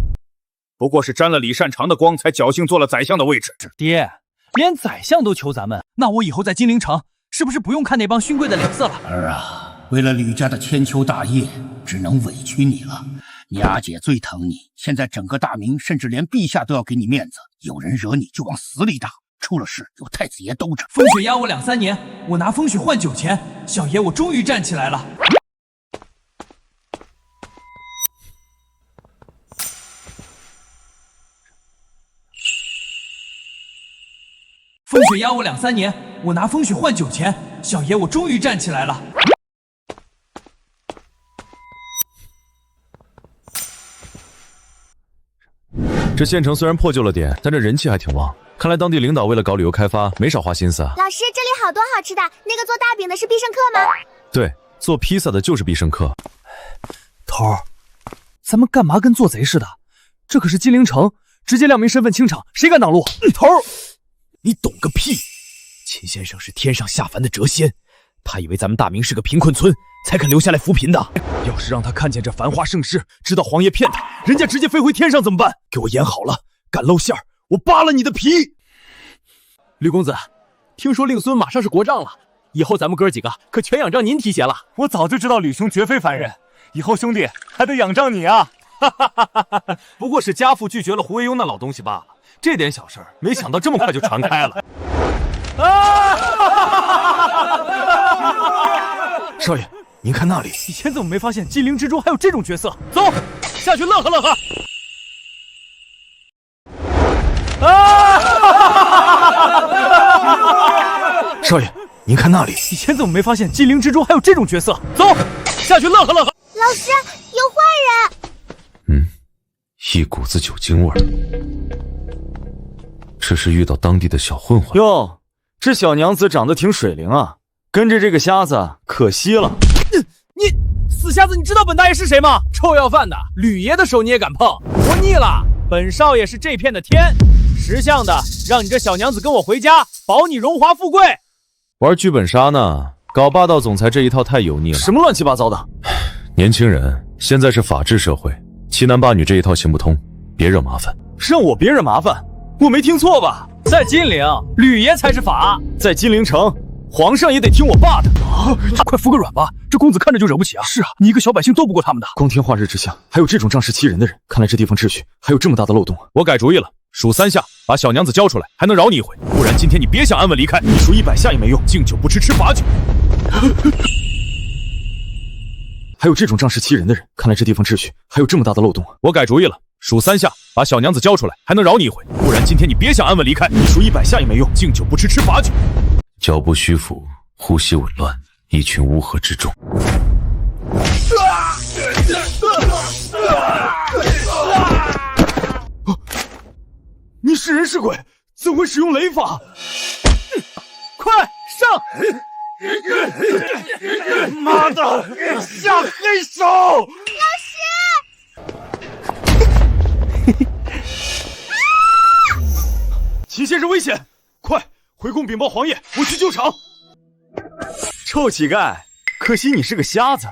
不过是沾了李善长的光，才侥幸做了宰相的位置。爹，连宰相都求咱们，那我以后在金陵城是不是不用看那帮勋贵的脸色了？儿啊，为了吕家的千秋大业，只能委屈你了。你阿姐最疼你，现在整个大明，甚至连陛下都要给你面子。有人惹你就往死里打，出了事有太子爷兜着。风雪压我2-3年，我拿风雪换酒钱，小爷我终于站起来了。风雪压我2-3年，我拿风雪换酒钱，小爷我终于站起来了。这县城虽然破旧了点，但这人气还挺旺。看来当地领导为了搞旅游开发，没少花心思啊。老师，这里好多好吃的，那个做大饼的是必胜客吗？对，做披萨的就是必胜客。头儿，咱们干嘛跟做贼似的？这可是金陵城，直接亮明身份清场，谁敢挡路？头，你懂个屁！秦先生是天上下凡的谪仙，他以为咱们大明是个贫困村，才肯留下来扶贫的。要是让他看见这繁华盛世，知道皇爷骗他，人家直接飞回天上怎么办？给我演好了，敢露馅儿，我扒了你的皮！吕公子，听说令孙马上是国丈了，以后咱们哥几个可全仰仗您提携了。我早就知道吕兄绝非凡人，以后兄弟还得仰仗你啊！不过是家父拒绝了胡惟庸那老东西罢了，这点小事儿，没想到这么快就传开了。少爷，您看那里，以前怎么没发现金陵之中还有这种角色？走，下去乐呵乐呵。少爷，您看那里，以前怎么没发现金陵之中还有这种角色？走，下去乐呵乐呵。老师，有坏人！一股子酒精味儿，这是遇到当地的小混混。哟，这小娘子长得挺水灵啊，跟着这个瞎子可惜了。你死瞎子，你知道本大爷是谁吗？臭要饭的，吕爷的手你也敢碰？我腻了，本少爷是这片的天，识相的让你这小娘子跟我回家，保你荣华富贵。玩剧本杀呢，搞霸道总裁这一套太油腻了。什么乱七八糟的？年轻人，现在是法治社会，欺男霸女这一套行不通，别惹麻烦。让我别惹麻烦？我没听错吧？在金陵，吕爷才是法；在金陵城，皇上也得听我爸的。快服个软吧，这公子看着就惹不起啊！是啊，你一个小百姓斗不过他们的。光天化日之下，还有这种仗势欺人的人，看来这地方秩序还有这么大的漏洞啊！我改主意了，数3下，把小娘子交出来，还能饶你一回。不然今天你别想安稳离开。你数100下也没用，敬酒不吃吃罚酒。还有这种仗势欺人的人，看来这地方秩序还有这么大的漏洞啊！我改主意了，数3下，把小娘子交出来，还能饶你一回。不然今天你别想安稳离开。你数100下也没用，敬酒不吃吃罚酒。脚步虚浮，呼吸紊乱，一群乌合之众。你是人是鬼？怎会使用雷法？快上！妈的，下黑手！老师！秦先生危险！快回宫禀报皇爷，我去救场。臭乞丐，可惜你是个瞎子，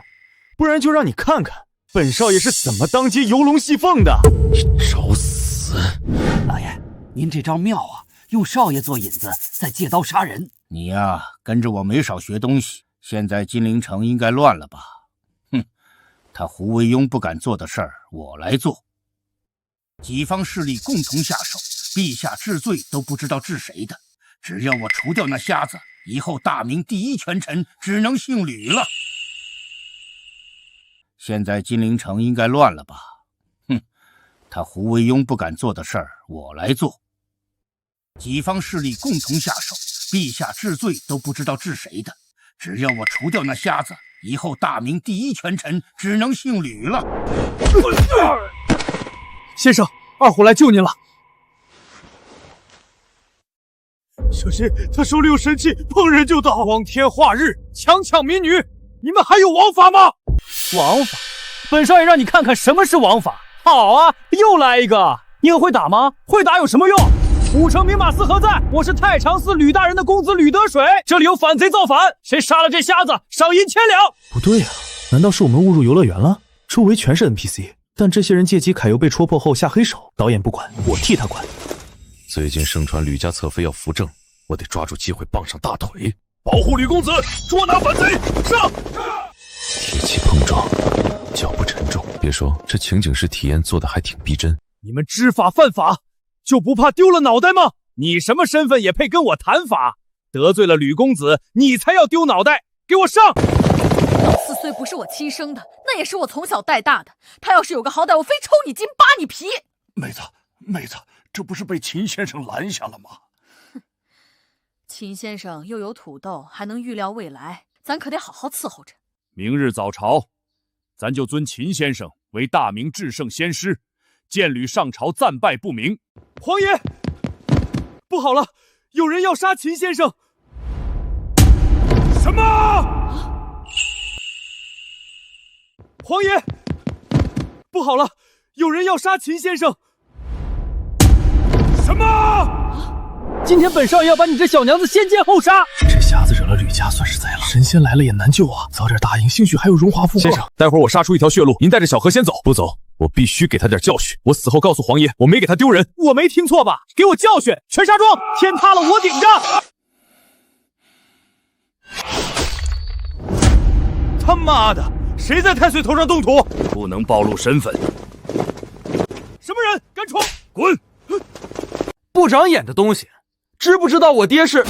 不然就让你看看本少爷是怎么当街游龙戏凤的。你找死！老爷，您这招妙啊，用少爷做引子，再借刀杀人。你呀，跟着我没少学东西。现在金陵城应该乱了吧？哼，他胡惟庸不敢做的事儿，我来做。几方势力共同下手，陛下治罪都不知道治谁的。只要我除掉那瞎子，以后大明第一权臣只能姓吕了。现在金陵城应该乱了吧？哼，他胡惟庸不敢做的事儿，我来做。几方势力共同下手，陛下治罪都不知道治谁的。只要我除掉那瞎子，以后大明第一权臣只能姓吕了。先生，二虎来救您了。小心，他手里有神器，碰人就倒。光天化日，强抢民女，你们还有王法吗？王法？本少爷让你看看什么是王法。好啊，又来一个。你很会打吗？会打有什么用？武城明马司何在？我是太常寺吕大人的公子吕得水，这里有反贼造反，谁杀了这瞎子，赏银1000两。不对啊，难道是我们误入游乐园了？周围全是 NPC， 但这些人借机揩油被戳破后下黑手，导演不管，我替他管。最近盛传吕家侧妃要扶正，我得抓住机会傍上大腿，保护吕公子，捉拿反贼，上！铁器碰撞，脚步沉重。别说，这情景式体验做的还挺逼真。你们知法犯法，就不怕丢了脑袋吗？你什么身份也配跟我谈法？得罪了吕公子，你才要丢脑袋！给我上！老四虽不是我亲生的，那也是我从小带大的。他要是有个好歹，我非抽你筋扒你皮！妹子，这不是被秦先生拦下了吗？秦先生又有土豆，还能预料未来，咱可得好好伺候着。明日早朝，咱就尊秦先生为大明至圣先师，见吕上朝暂拜不明。皇爷，不好了，有人要杀秦先生！什么？皇爷，不好了，有人要杀秦先生！么？今天本少爷要把你这小娘子先奸后杀！这瞎子惹了吕家，算是栽了。神仙来了也难救啊！早点答应，兴许还有荣华富贵。先生，待会儿我杀出一条血路，您带着小何先走。不走，我必须给他点教训。我死后告诉皇爷，我没给他丢人。我没听错吧？给我教训！全杀庄，天塌了我顶着！他妈的，谁在太岁头上动土？不能暴露身份。什么人？敢闯！滚！不长眼的东西，知不知道我爹是？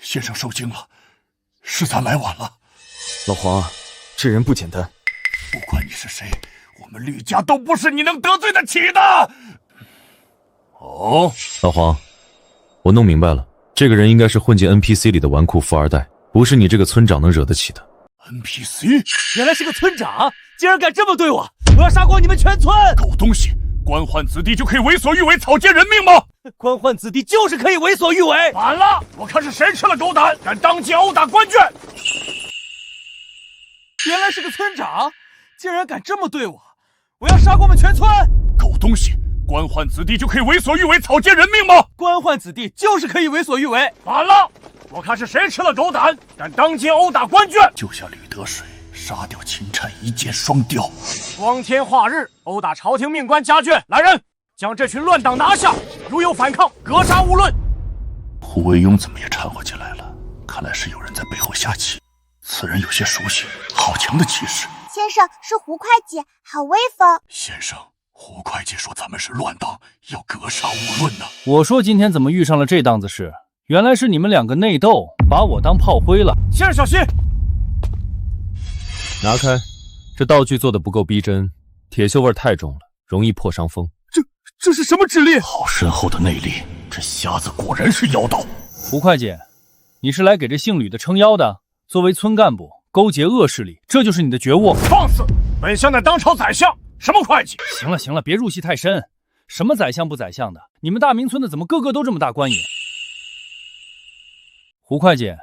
先生受惊了，是咱来晚了。老黄，这人不简单。不管你是谁，我们吕家都不是你能得罪得起的。哦，老黄，我弄明白了，这个人应该是混进 NPC 里的纨绔富二代，不是你这个村长能惹得起的。NPC 原来是个村长，竟然敢这么对我！我要杀光你们全村！狗东西，官宦子弟就可以为所欲为、草菅人命吗？官宦子弟就是可以为所欲为！反了，我看是谁吃了狗胆，敢当街殴打官眷！原来是个村长，竟然敢这么对我！我要杀光我们全村！狗东西，官宦子弟就可以为所欲为、草菅人命吗？官宦子弟就是可以为所欲为！反了！我看是谁吃了狗胆，敢当街殴打官眷！救下吕得水，杀掉秦琛，一箭双雕。光天化日，殴打朝廷命官家眷！来人，将这群乱党拿下！如有反抗，格杀勿论！胡惟庸怎么也掺和进来了？看来是有人在背后下棋。此人有些熟悉，好强的气势。先生是胡会计，好威风。先生，胡会计说咱们是乱党，要格杀勿论呢。我说今天怎么遇上了这档子事？原来是你们两个内斗，把我当炮灰了。先生小心！拿开，这道具做的不够逼真，铁锈味太重了，容易破伤风。这是什么指令？好深厚的内力，这瞎子果然是妖道。胡会计，你是来给这姓吕的撑腰的？作为村干部，勾结恶势力，这就是你的觉悟？放肆！本相乃当朝宰相，什么会计？行了行了，别入戏太深。什么宰相不宰相的？你们大明村的怎么个个都这么大官瘾？胡会计，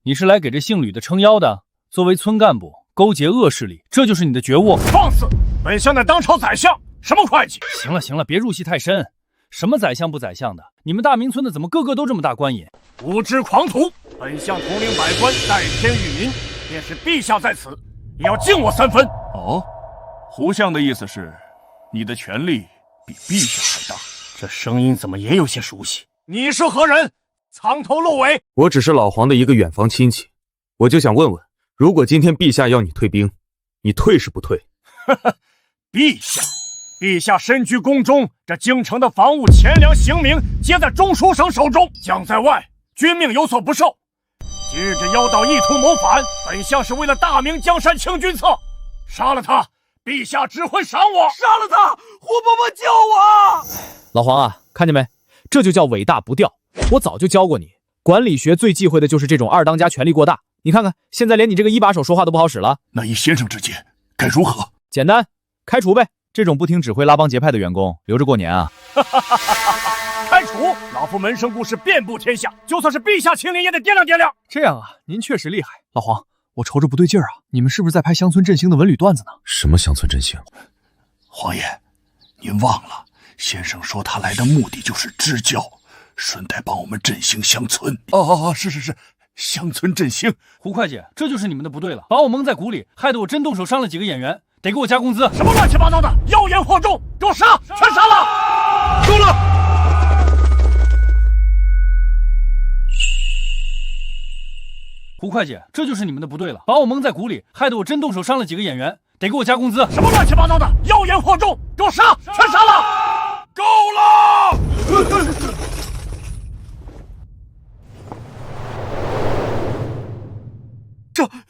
你是来给这姓吕的撑腰的？作为村干部，勾结恶势力，这就是你的觉悟？放肆！本相乃当朝宰相，什么会计？行了行了，别入戏太深。什么宰相不宰相的？你们大明村的怎么个个都这么大官瘾？无知狂徒！本相统领百官，代天御民，便是陛下在此，也要敬我3分。哦，胡相的意思是，你的权力比陛下还大。这声音怎么也有些熟悉？你是何人？藏头露尾！我只是老黄的一个远房亲戚，我就想问问，如果今天陛下要你退兵，你退是不退？陛下身居宫中，这京城的防务、钱粮、刑名皆在中书省手中，将在外，君命有所不受。今日这妖道意图谋反，本相是为了大明江山清君侧，杀了他，陛下只会赏我。杀了他，胡伯伯救我！老黄啊，看见没？这就叫尾大不掉。我早就教过你，管理学最忌讳的就是这种二当家权力过大。你看看，现在连你这个一把手说话都不好使了。那依先生之见，该如何？简单，开除呗。这种不听指挥拉帮结派的员工，留着过年啊。开除！老夫门生故事遍布天下，就算是陛下亲临也得掂量掂量。这样啊，您确实厉害。老黄，我瞅着不对劲儿啊，你们是不是在拍乡村振兴的文旅段子呢？什么乡村振兴？皇爷，您忘了，先生说他来的目的就是支教，顺带帮我们振兴乡村。是，乡村振兴。胡会计，这就是你们的不对了，把我蒙在鼓里，害得我真动手伤了几个演员，得给我加工资。什么乱七八糟的，妖言惑众，给我杀，全杀了！够了！胡会计，这就是你们的不对了，把我蒙在鼓里，害得我真动手伤了几个演员，得给我加工资。什么乱七八糟的，妖言惑众，给我杀，全杀了！够了！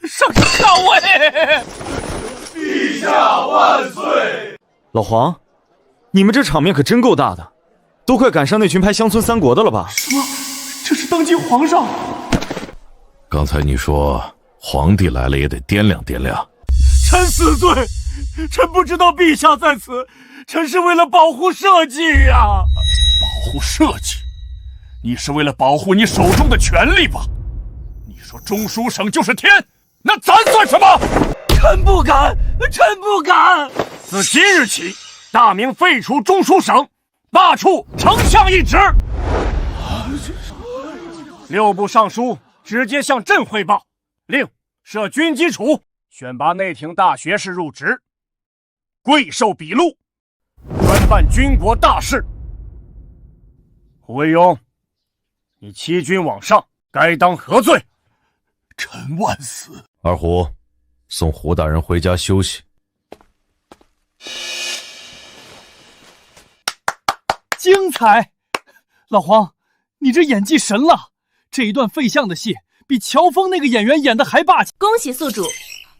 上校尉，陛下万岁！老黄，你们这场面可真够大的，都快赶上那群拍乡村三国的了吧？什么？这是当今皇上？刚才你说皇帝来了也得掂量掂量。臣死罪，臣不知道陛下在此，臣是为了保护社稷呀。保护社稷？你是为了保护你手中的权力吧？你说中书省就是天，那咱算什么？臣不敢，臣不敢！自今日起，大明废除中书省，罢黜丞相一职。6部尚书直接向朕汇报，令设军机处，选拔内廷大学士入职，贵授笔录，专办军国大事。胡惟庸，你欺君罔上，该当何罪？臣万死。二虎，送胡大人回家休息。精彩！老黄，你这演技神了！这一段废相的戏，比乔峰那个演员演的还霸气。恭喜宿主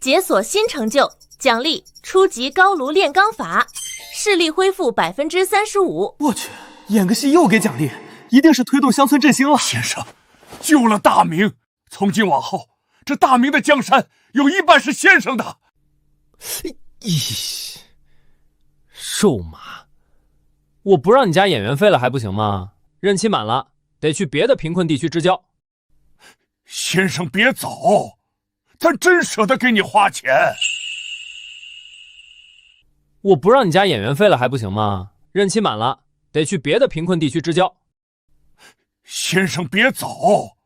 解锁新成就，奖励初级高炉炼钢法，视力恢复35%。我去，演个戏又给奖励，一定是推动乡村振兴了。先生，救了大明，从今往后，这大明的江山有一半是先生的。咦，肉麻！我不让你加演员费了还不行吗？任期满了，得去别的贫困地区支教。先生别走，咱真舍得给你花钱。我不让你加演员费了还不行吗？任期满了，得去别的贫困地区支教。先生别走，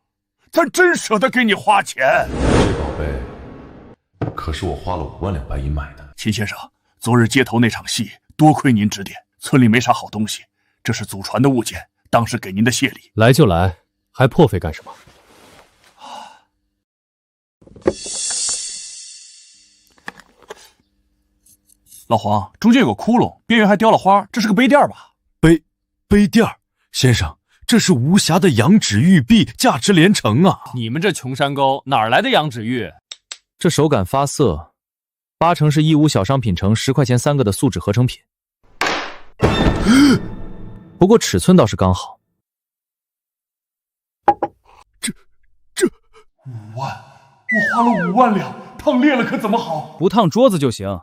咱真舍得给你花钱。这宝贝，可是我花了5万两白银买的。秦先生，昨日街头那场戏，多亏您指点，村里没啥好东西，这是祖传的物件，当是给您的谢礼。来就来，还破费干什么？老黄，中间有个窟窿，边缘还雕了花，这是个杯垫吧？杯垫，先生，这是无瑕的羊脂玉璧，价值连城啊！你们这穷山沟哪来的羊脂玉？这手感发色，8成是义乌小商品城10块钱3个的素质合成品。不过尺寸倒是刚好。这5万，我花了5万两，烫裂了可怎么好？不烫桌子就行。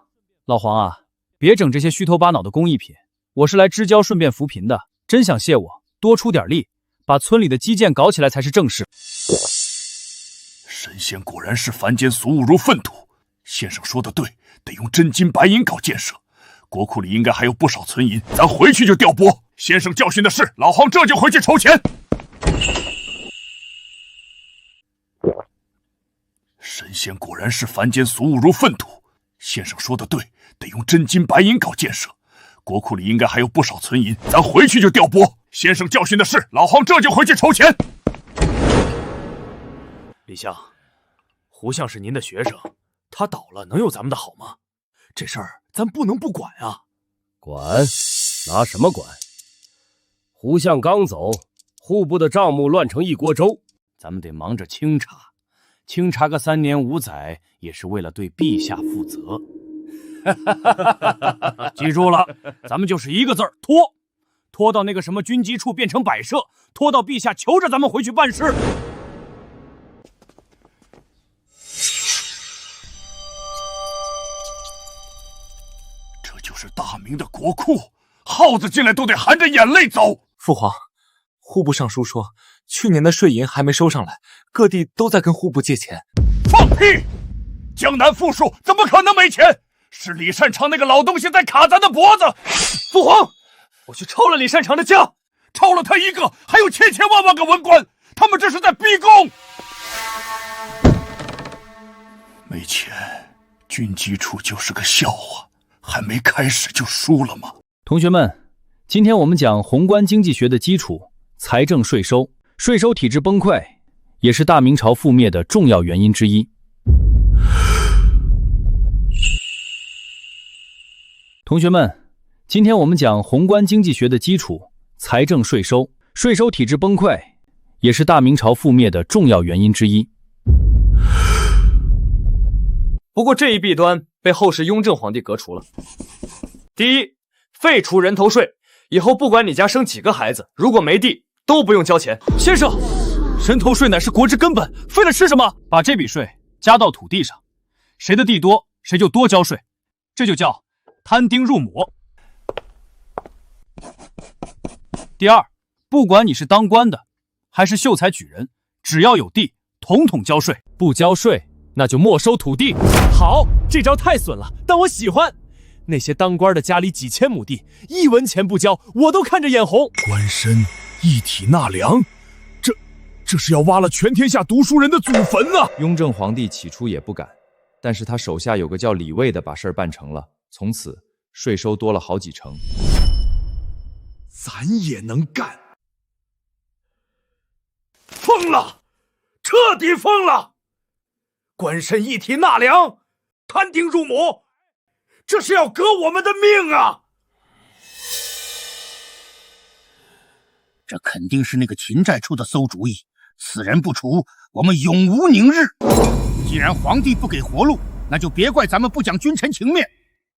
老黄啊，别整这些虚头巴脑的工艺品，我是来支教顺便扶贫的，真想谢我，多出点力，把村里的基建搞起来才是正事。神仙果然是凡间俗物如粪土，先生说的对，得用真金白银搞建设。国库里应该还有不少存银，咱回去就调拨。先生教训的是，老黄这就回去筹钱。神仙果然是凡间俗物如粪土，先生说的对，得用真金白银搞建设。国库里应该还有不少存银，咱回去就调拨。先生教训的是，老黄这就回去筹钱。李相，胡相是您的学生，他倒了能有咱们的好吗？这事儿咱不能不管啊！管？拿什么管？胡相刚走，户部的账目乱成一锅粥，咱们得忙着清查。清查个3年5载，也是为了对陛下负责。记住了，咱们就是一个字儿拖，拖到那个什么军机处变成摆设，拖到陛下求着咱们回去办事。这就是大明的国库，耗子进来都得含着眼泪走。父皇，户部尚书说，去年的税银还没收上来，各地都在跟户部借钱。放屁！江南富庶怎么可能没钱？是李善长那个老东西在卡咱的脖子。父皇，我去抄了李善长的家，抄了他一个，还有千千万万个文官，他们这是在逼宫。没钱，军机处就是个笑话，还没开始就输了吗？同学们，今天我们讲宏观经济学的基础，财政税收。税收体制崩溃，也是大明朝覆灭的重要原因之一。同学们，今天我们讲宏观经济学的基础，财政税收。税收体制崩溃，也是大明朝覆灭的重要原因之一。不过这一弊端被后世雍正皇帝革除了。第一，废除人头税，以后不管你家生几个孩子，如果没地都不用交钱。先生，人头税乃是国之根本，废了吃什么？把这笔税加到土地上，谁的地多，谁就多交税，这就叫摊丁入亩。第二，不管你是当官的还是秀才举人，只要有地，统统交税。不交税那就没收土地。好，这招太损了，但我喜欢。那些当官的家里几千亩地，一文钱不交，我都看着眼红。官绅一体纳粮，这是要挖了全天下读书人的祖坟啊！雍正皇帝起初也不敢，但是他手下有个叫李卫的把事儿办成了，从此税收多了好几成。咱也能干！疯了，彻底疯了！官绅一体纳粮，摊丁入亩，这是要革我们的命啊！这肯定是那个秦寨出的馊主意，此人不除，我们永无宁日。既然皇帝不给活路，那就别怪咱们不讲君臣情面。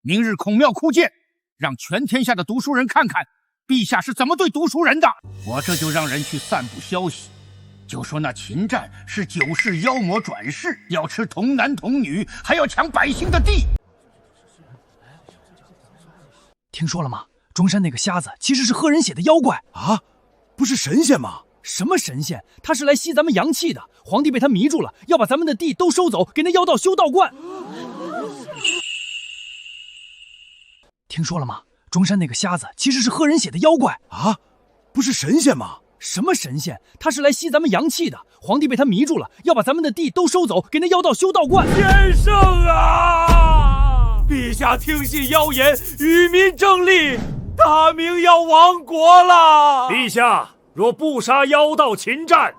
明日孔庙哭谏，让全天下的读书人看看陛下是怎么对读书人的。我这就让人去散布消息，就说那秦战是九世妖魔转世，要吃童男童女，还要抢百姓的地。听说了吗？中山那个瞎子其实是喝人血的妖怪啊！不是神仙吗？什么神仙？他是来吸咱们阳气的。皇帝被他迷住了，要把咱们的地都收走，给那妖道修道观。听说了吗？中山那个瞎子其实是喝人血的妖怪啊！不是神仙吗？什么神仙？他是来吸咱们阳气的。皇帝被他迷住了，要把咱们的地都收走，给那妖道修道观。先生啊！陛下听信妖言，与民争利。大明要亡国了！陛下若不杀妖道秦战，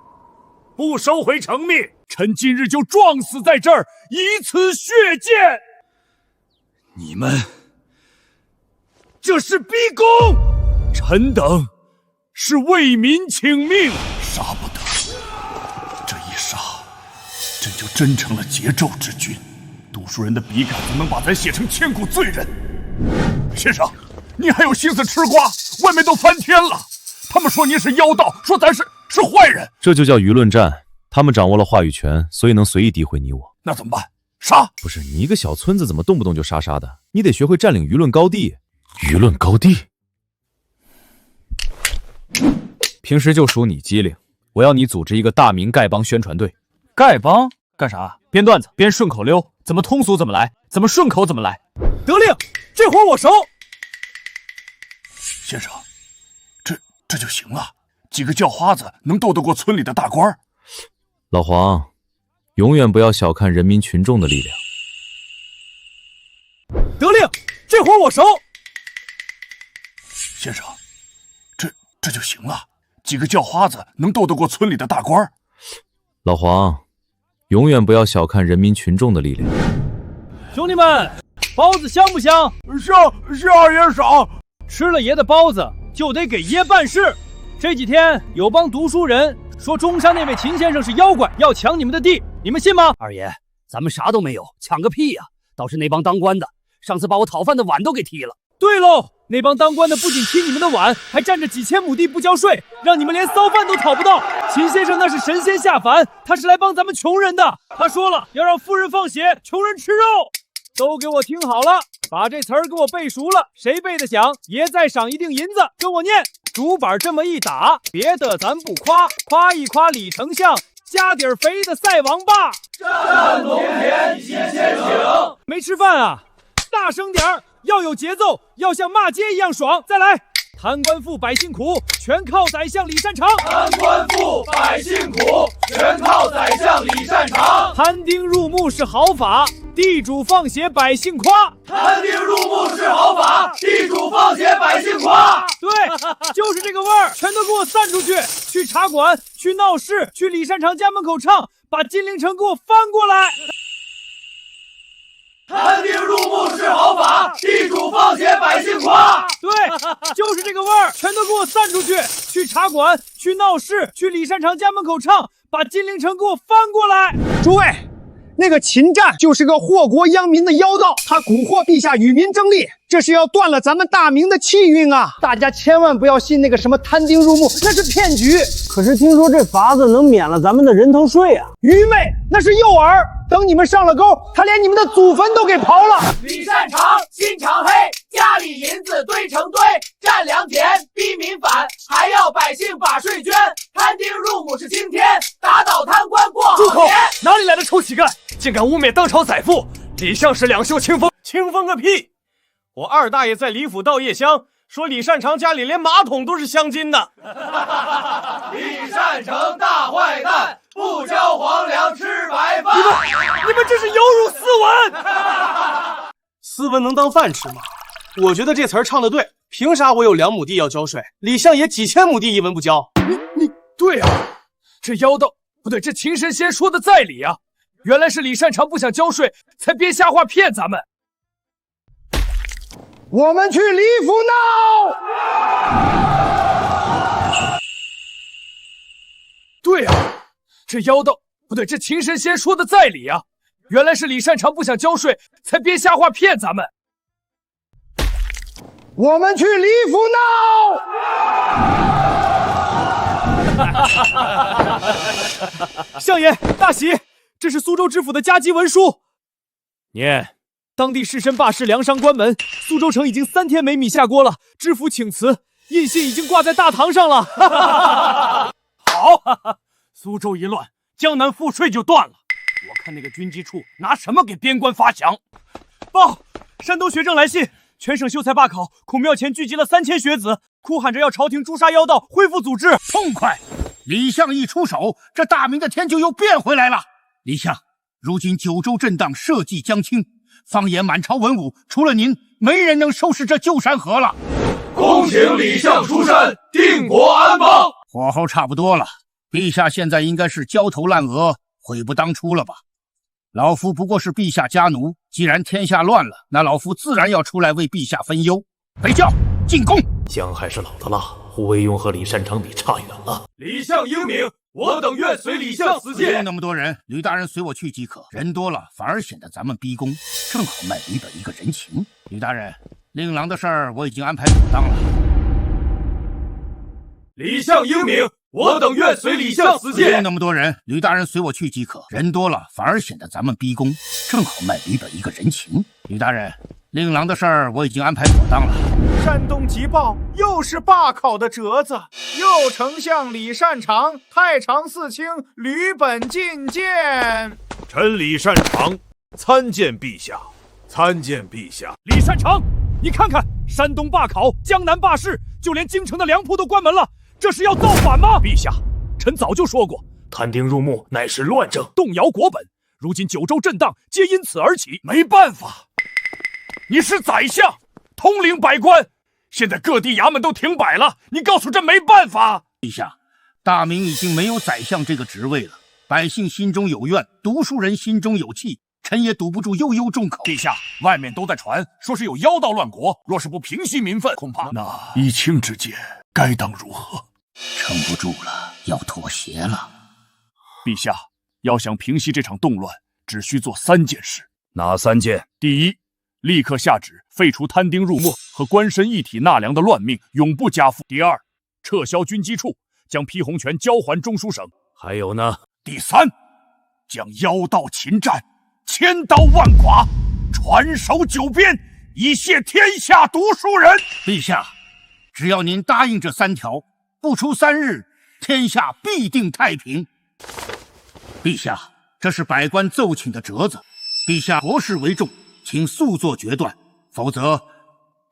不收回成命，臣今日就撞死在这儿，以此血荐。你们这是逼宫，臣等是为民请命，杀不得。这一杀，朕就真成了桀纣之君。读书人的笔杆子能把咱写成千古罪人。先生，你还有心思吃瓜？外面都翻天了，他们说您是妖道，说咱是坏人。这就叫舆论战，他们掌握了话语权，所以能随意诋毁你我。那怎么办？杀？不是，你一个小村子怎么动不动就杀的？你得学会占领舆论高地。舆论高地？平时就属你机灵，我要你组织一个大明丐帮宣传队。丐帮干啥？编段子，编顺口溜，怎么通俗怎么来，怎么顺口怎么来。得令，这活我熟。先生，这就行了。几个叫花子能斗得过村里的大官？老黄，永远不要小看人民群众的力量。得令，这活我熟。先生，这就行了。几个叫花子能斗得过村里的大官？老黄，永远不要小看人民群众的力量。兄弟们，包子香不香？香也赏。吃了爷的包子就得给爷办事。这几天有帮读书人说中山那位秦先生是妖怪，要抢你们的地，你们信吗？二爷，咱们啥都没有，抢个屁呀！倒是那帮当官的，上次把我讨饭的碗都给踢了。对喽，那帮当官的不仅踢你们的碗，还占着几千亩地不交税，让你们连骚饭都讨不到。秦先生那是神仙下凡，他是来帮咱们穷人的。他说了，要让富人放血，穷人吃肉。都给我听好了，把这词儿给我背熟了，谁背得响，爷再赏一锭银子。跟我念，竹板这么一打，别的咱不夸，夸一夸李丞相，家底儿肥的赛王八。战龙田一先请。没吃饭啊？大声点儿，要有节奏，要像骂街一样爽。再来，贪官富百姓苦，全靠宰相李善长。贪官富百姓苦，全靠宰相李善长。摊丁入亩是好法，地主放血百姓夸。摊丁入亩是好法，地主放血百姓夸。对，就是这个味儿，全都给我散出去！去茶馆，去闹市，去李善长家门口唱，把金陵城给我翻过来。摊丁入亩是好法，地主放血百姓夸。对，就是这个味儿，全都给我散出去！去茶馆，去闹市，去李善长家门口唱，把金陵城给我翻过来。诸位，那个秦战就是个祸国殃民的妖道，他蛊惑陛下与民争利，这是要断了咱们大明的气运啊！大家千万不要信那个什么摊丁入亩，那是骗局。可是听说这法子能免了咱们的人头税啊！愚昧，那是诱饵。等你们上了钩，他连你们的祖坟都给刨了。李善长心肠黑，家里银子堆成堆，占良田逼民反，还要百姓把税捐。摊丁入亩是青天，打倒贪官过好年。住口！哪里来的臭乞丐，竟竟敢污蔑当朝宰父，李相是两袖清风。清风个屁！我二大爷在李府道夜香，说李善长家里连马桶都是镶金的。李善成大坏蛋，不交皇粮吃白饭。你们这是有辱斯文！斯文能当饭吃吗？我觉得这词儿唱得对。凭啥我有2亩地要交税，李相爷几千亩地一文不交？你对啊，这妖道不对，这秦神仙说的在理啊！原来是李善长不想交税，才编瞎话骗咱们。我们去李府闹！对啊，这妖道不对，这秦神仙说的在理啊！原来是李善长不想交税，才编瞎话骗咱们。我们去李府闹！相爷大喜，这是苏州知府的加急文书。念。当地士绅罢市，粮商关门，苏州城已经3天没米下锅了。知府请辞，印信已经挂在大堂上了。好，苏州一乱，江南赋税就断了。我看那个军机处拿什么给边关发饷？报，山东学政来信。全省秀才罢考，孔庙前聚集了3000学子，哭喊着要朝廷诛杀妖道，恢复祖制。痛快！李相一出手，这大明的天就又变回来了。李相，如今九州震荡，社稷将倾，放眼满朝文武，除了您，没人能收拾这旧山河了。恭请李相出山，定国安邦。火候差不多了，陛下现在应该是焦头烂额，悔不当初了吧？老夫不过是陛下家奴，既然天下乱了，那老夫自然要出来为陛下分忧。北郊进宫。姜还是老的辣，胡惟庸和李善长比差远了。李相英明，我等愿随李相死谏。不用那么多人，吕大人随我去即可。人多了反而显得咱们逼宫，正好卖吕本一个人情。吕大人，令郎的事儿我已经安排妥当了。李相英明，我等愿随李相死谏。不用那么多人，吕大人随我去即可。人多了反而显得咱们逼宫，正好卖吕本一个人情。吕大人，令郎的事儿我已经安排妥当了。山东急报又是罢考的折子，右丞相李善长、太常寺卿吕本进谏。臣李善长参见陛下，参见陛下。李善长，你看看，山东罢考，江南罢市，就连京城的粮铺都关门了，这是要造反吗？陛下，臣早就说过，摊丁入幕乃是乱政，动摇国本。如今九州震荡，皆因此而起。没办法，你是宰相，统领百官，现在各地衙门都停摆了，你告诉朕没办法。陛下，大明已经没有宰相这个职位了，百姓心中有怨，读书人心中有气，臣也堵不住悠悠众口。陛下，外面都在传说是有妖道乱国，若是不平息民愤，恐怕那一清之间该当如何？撑不住了，要妥协了。陛下，要想平息这场动乱，只需做3件事。哪3件？第一，立刻下旨废除摊丁入没和官绅一体纳粮的乱命，永不加赋。第二，撤销军机处，将批洪权交还中书省。还有呢？第三，将妖道秦战千刀万剐，传首九边，以谢天下读书人。陛下，只要您答应这3条，不出3日，天下必定太平。陛下，这是百官奏请的折子，陛下国事为重，请速作决断，否则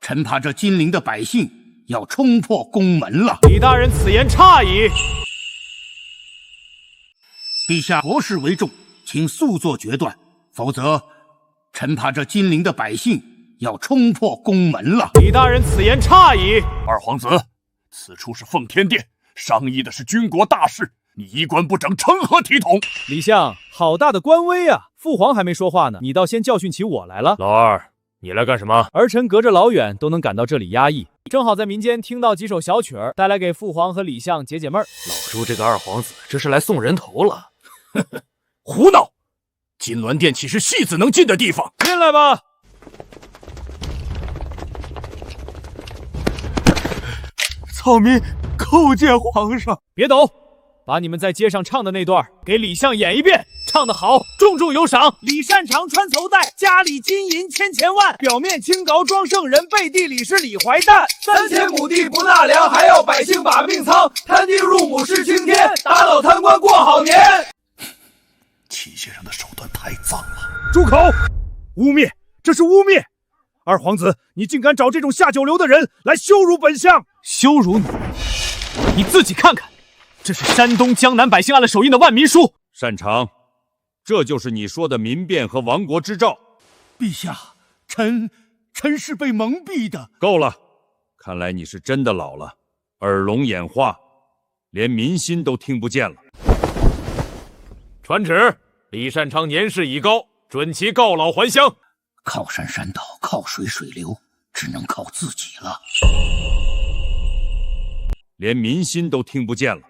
臣怕这金陵的百姓要冲破宫门了。李大人此言差矣。陛下国事为重，请速作决断，否则臣怕这金陵的百姓要冲破宫门了。李大人此言差矣。二皇子，此处是奉天殿，商议的是军国大事，你衣冠不整，成何体统？李相，好大的官威啊！父皇还没说话呢，你倒先教训起我来了。老二，你来干什么？儿臣隔着老远都能感到这里压抑，正好在民间听到几首小曲儿，带来给父皇和李相解解闷儿。老朱这个二皇子，这是来送人头了。胡闹！金銮殿岂是戏子能进的地方？进来吧。草民叩见皇上。别抖，把你们在街上唱的那段给李相演一遍，唱得好，重重有赏。李善长穿绸带，家里金银千万，表面清高装圣人，背地里是李怀诞。3000亩地不纳粮，还要百姓把命仓，摊丁入亩是青天，打倒贪官过好年。秦先生的手段太脏了。住口！污蔑，这是污蔑！二皇子，你竟敢找这种下九流的人来羞辱本相！羞辱你？你自己看看，这是山东江南百姓按了手印的万民书。擅长，这就是你说的民变和亡国之兆。陛下，臣是被蒙蔽的。够了，看来你是真的老了，耳聋眼花，连民心都听不见了。传旨，李善长年事已高，准其告老还乡。靠山山倒，靠水水流，只能靠自己了。连民心都听不见了。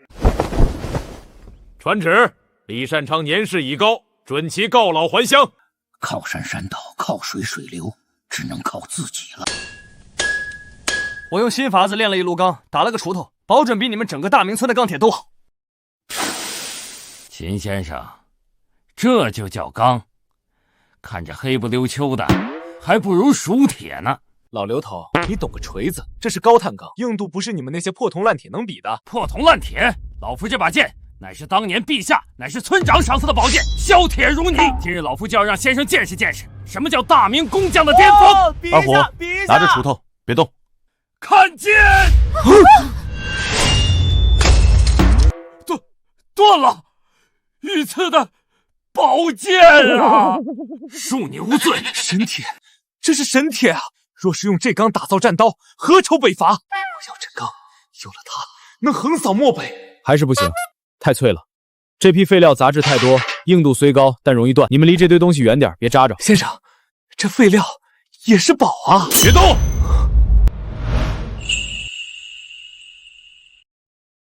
传旨，李善长年事已高，准其告老还乡。靠山山倒，靠水水流，只能靠自己了。我用新法子炼了一炉钢，打了个锄头，保准比你们整个大明村的钢铁都好。秦先生，这就叫钢？看着黑不溜秋的，还不如熟铁呢。老刘头，你懂个锤子！这是高碳钢，硬度不是你们那些破铜烂铁能比的。破铜烂铁，老夫这把剑乃是当年陛下，乃是村长赏赐的宝剑，削铁如泥。今日老夫就要让先生见识见识，什么叫大明工匠的巅峰。二虎，拿着锄头，别动。看剑！断了，御赐的宝剑啊！恕你无罪。神铁，这是神铁啊！若是用这钢打造战刀，何愁北伐？我要这钢，有了它，能横扫漠北。还是不行，太脆了。这批废料杂质太多，硬度虽高，但容易断。你们离这堆东西远点，别扎着。先生，这废料也是宝啊！别动！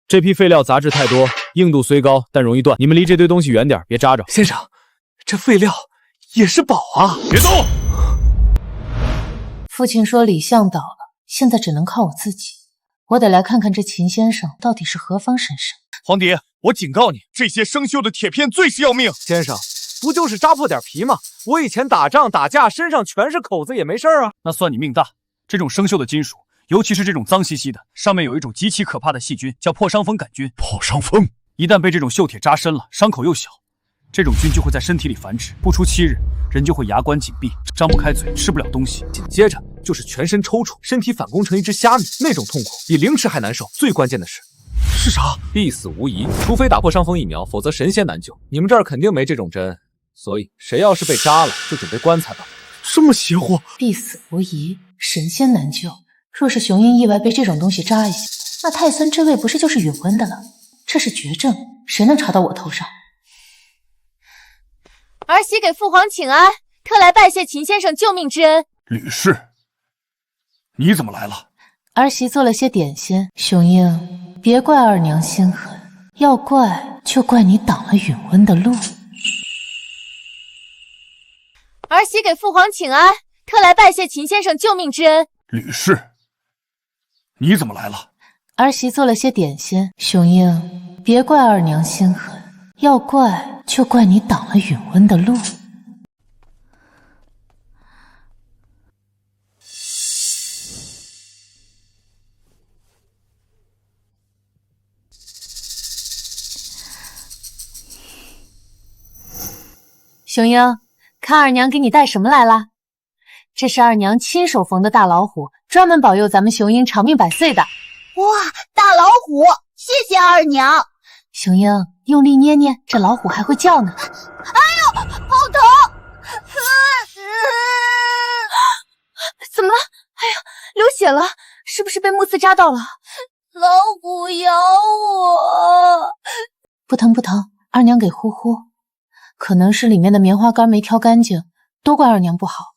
这批废料杂质太多，硬度虽高，但容易断。你们离这堆东西远点，别扎着。先生，这废料也是宝啊！别动！父亲说李相倒了，现在只能靠我自己。我得来看看这秦先生到底是何方神圣。皇帝，我警告你，这些生锈的铁片最是要命。先生，不就是扎破点皮吗？我以前打仗打架，身上全是口子也没事啊。那算你命大。这种生锈的金属，尤其是这种脏兮兮的，上面有一种极其可怕的细菌，叫破伤风杆菌。破伤风，一旦被这种锈铁扎深了，伤口又小，这种菌就会在身体里繁殖，不出7日，人就会牙关紧闭，张不开嘴，吃不了东西，紧接着就是全身抽搐，身体反攻成一只虾米，那种痛苦比凌迟还难受。最关键的是啥？必死无疑，除非打破伤风疫苗，否则神仙难救。你们这儿肯定没这种针，所以谁要是被扎了，就准备棺材吧。这么邪乎？必死无疑，神仙难救。若是雄鹰意外被这种东西扎一下，那泰森这位不是就是允温的了？这是绝症，谁能查到我头上？儿媳给父皇请安，特来拜谢秦先生救命之恩。吕氏，你怎么来了？儿媳做了些点心。雄鹰，别怪二娘心狠，要怪就怪你挡了允温的路。儿媳给父皇请安，特来拜谢秦先生救命之恩。吕氏，你怎么来了？儿媳做了些点心。雄鹰，别怪二娘心狠，要怪就怪你挡了允温的路。雄鹰，看二娘给你带什么来了？这是二娘亲手缝的大老虎，专门保佑咱们雄鹰长命百岁的。哇，大老虎，谢谢二娘。雄鹰，用力捏捏，这老虎还会叫呢。哎呦，好疼！怎么了？哎呀，流血了，是不是被木刺扎到了？老虎咬我。不疼不疼，二娘给呼呼。可能是里面的棉花干没挑干净，都怪二娘不好。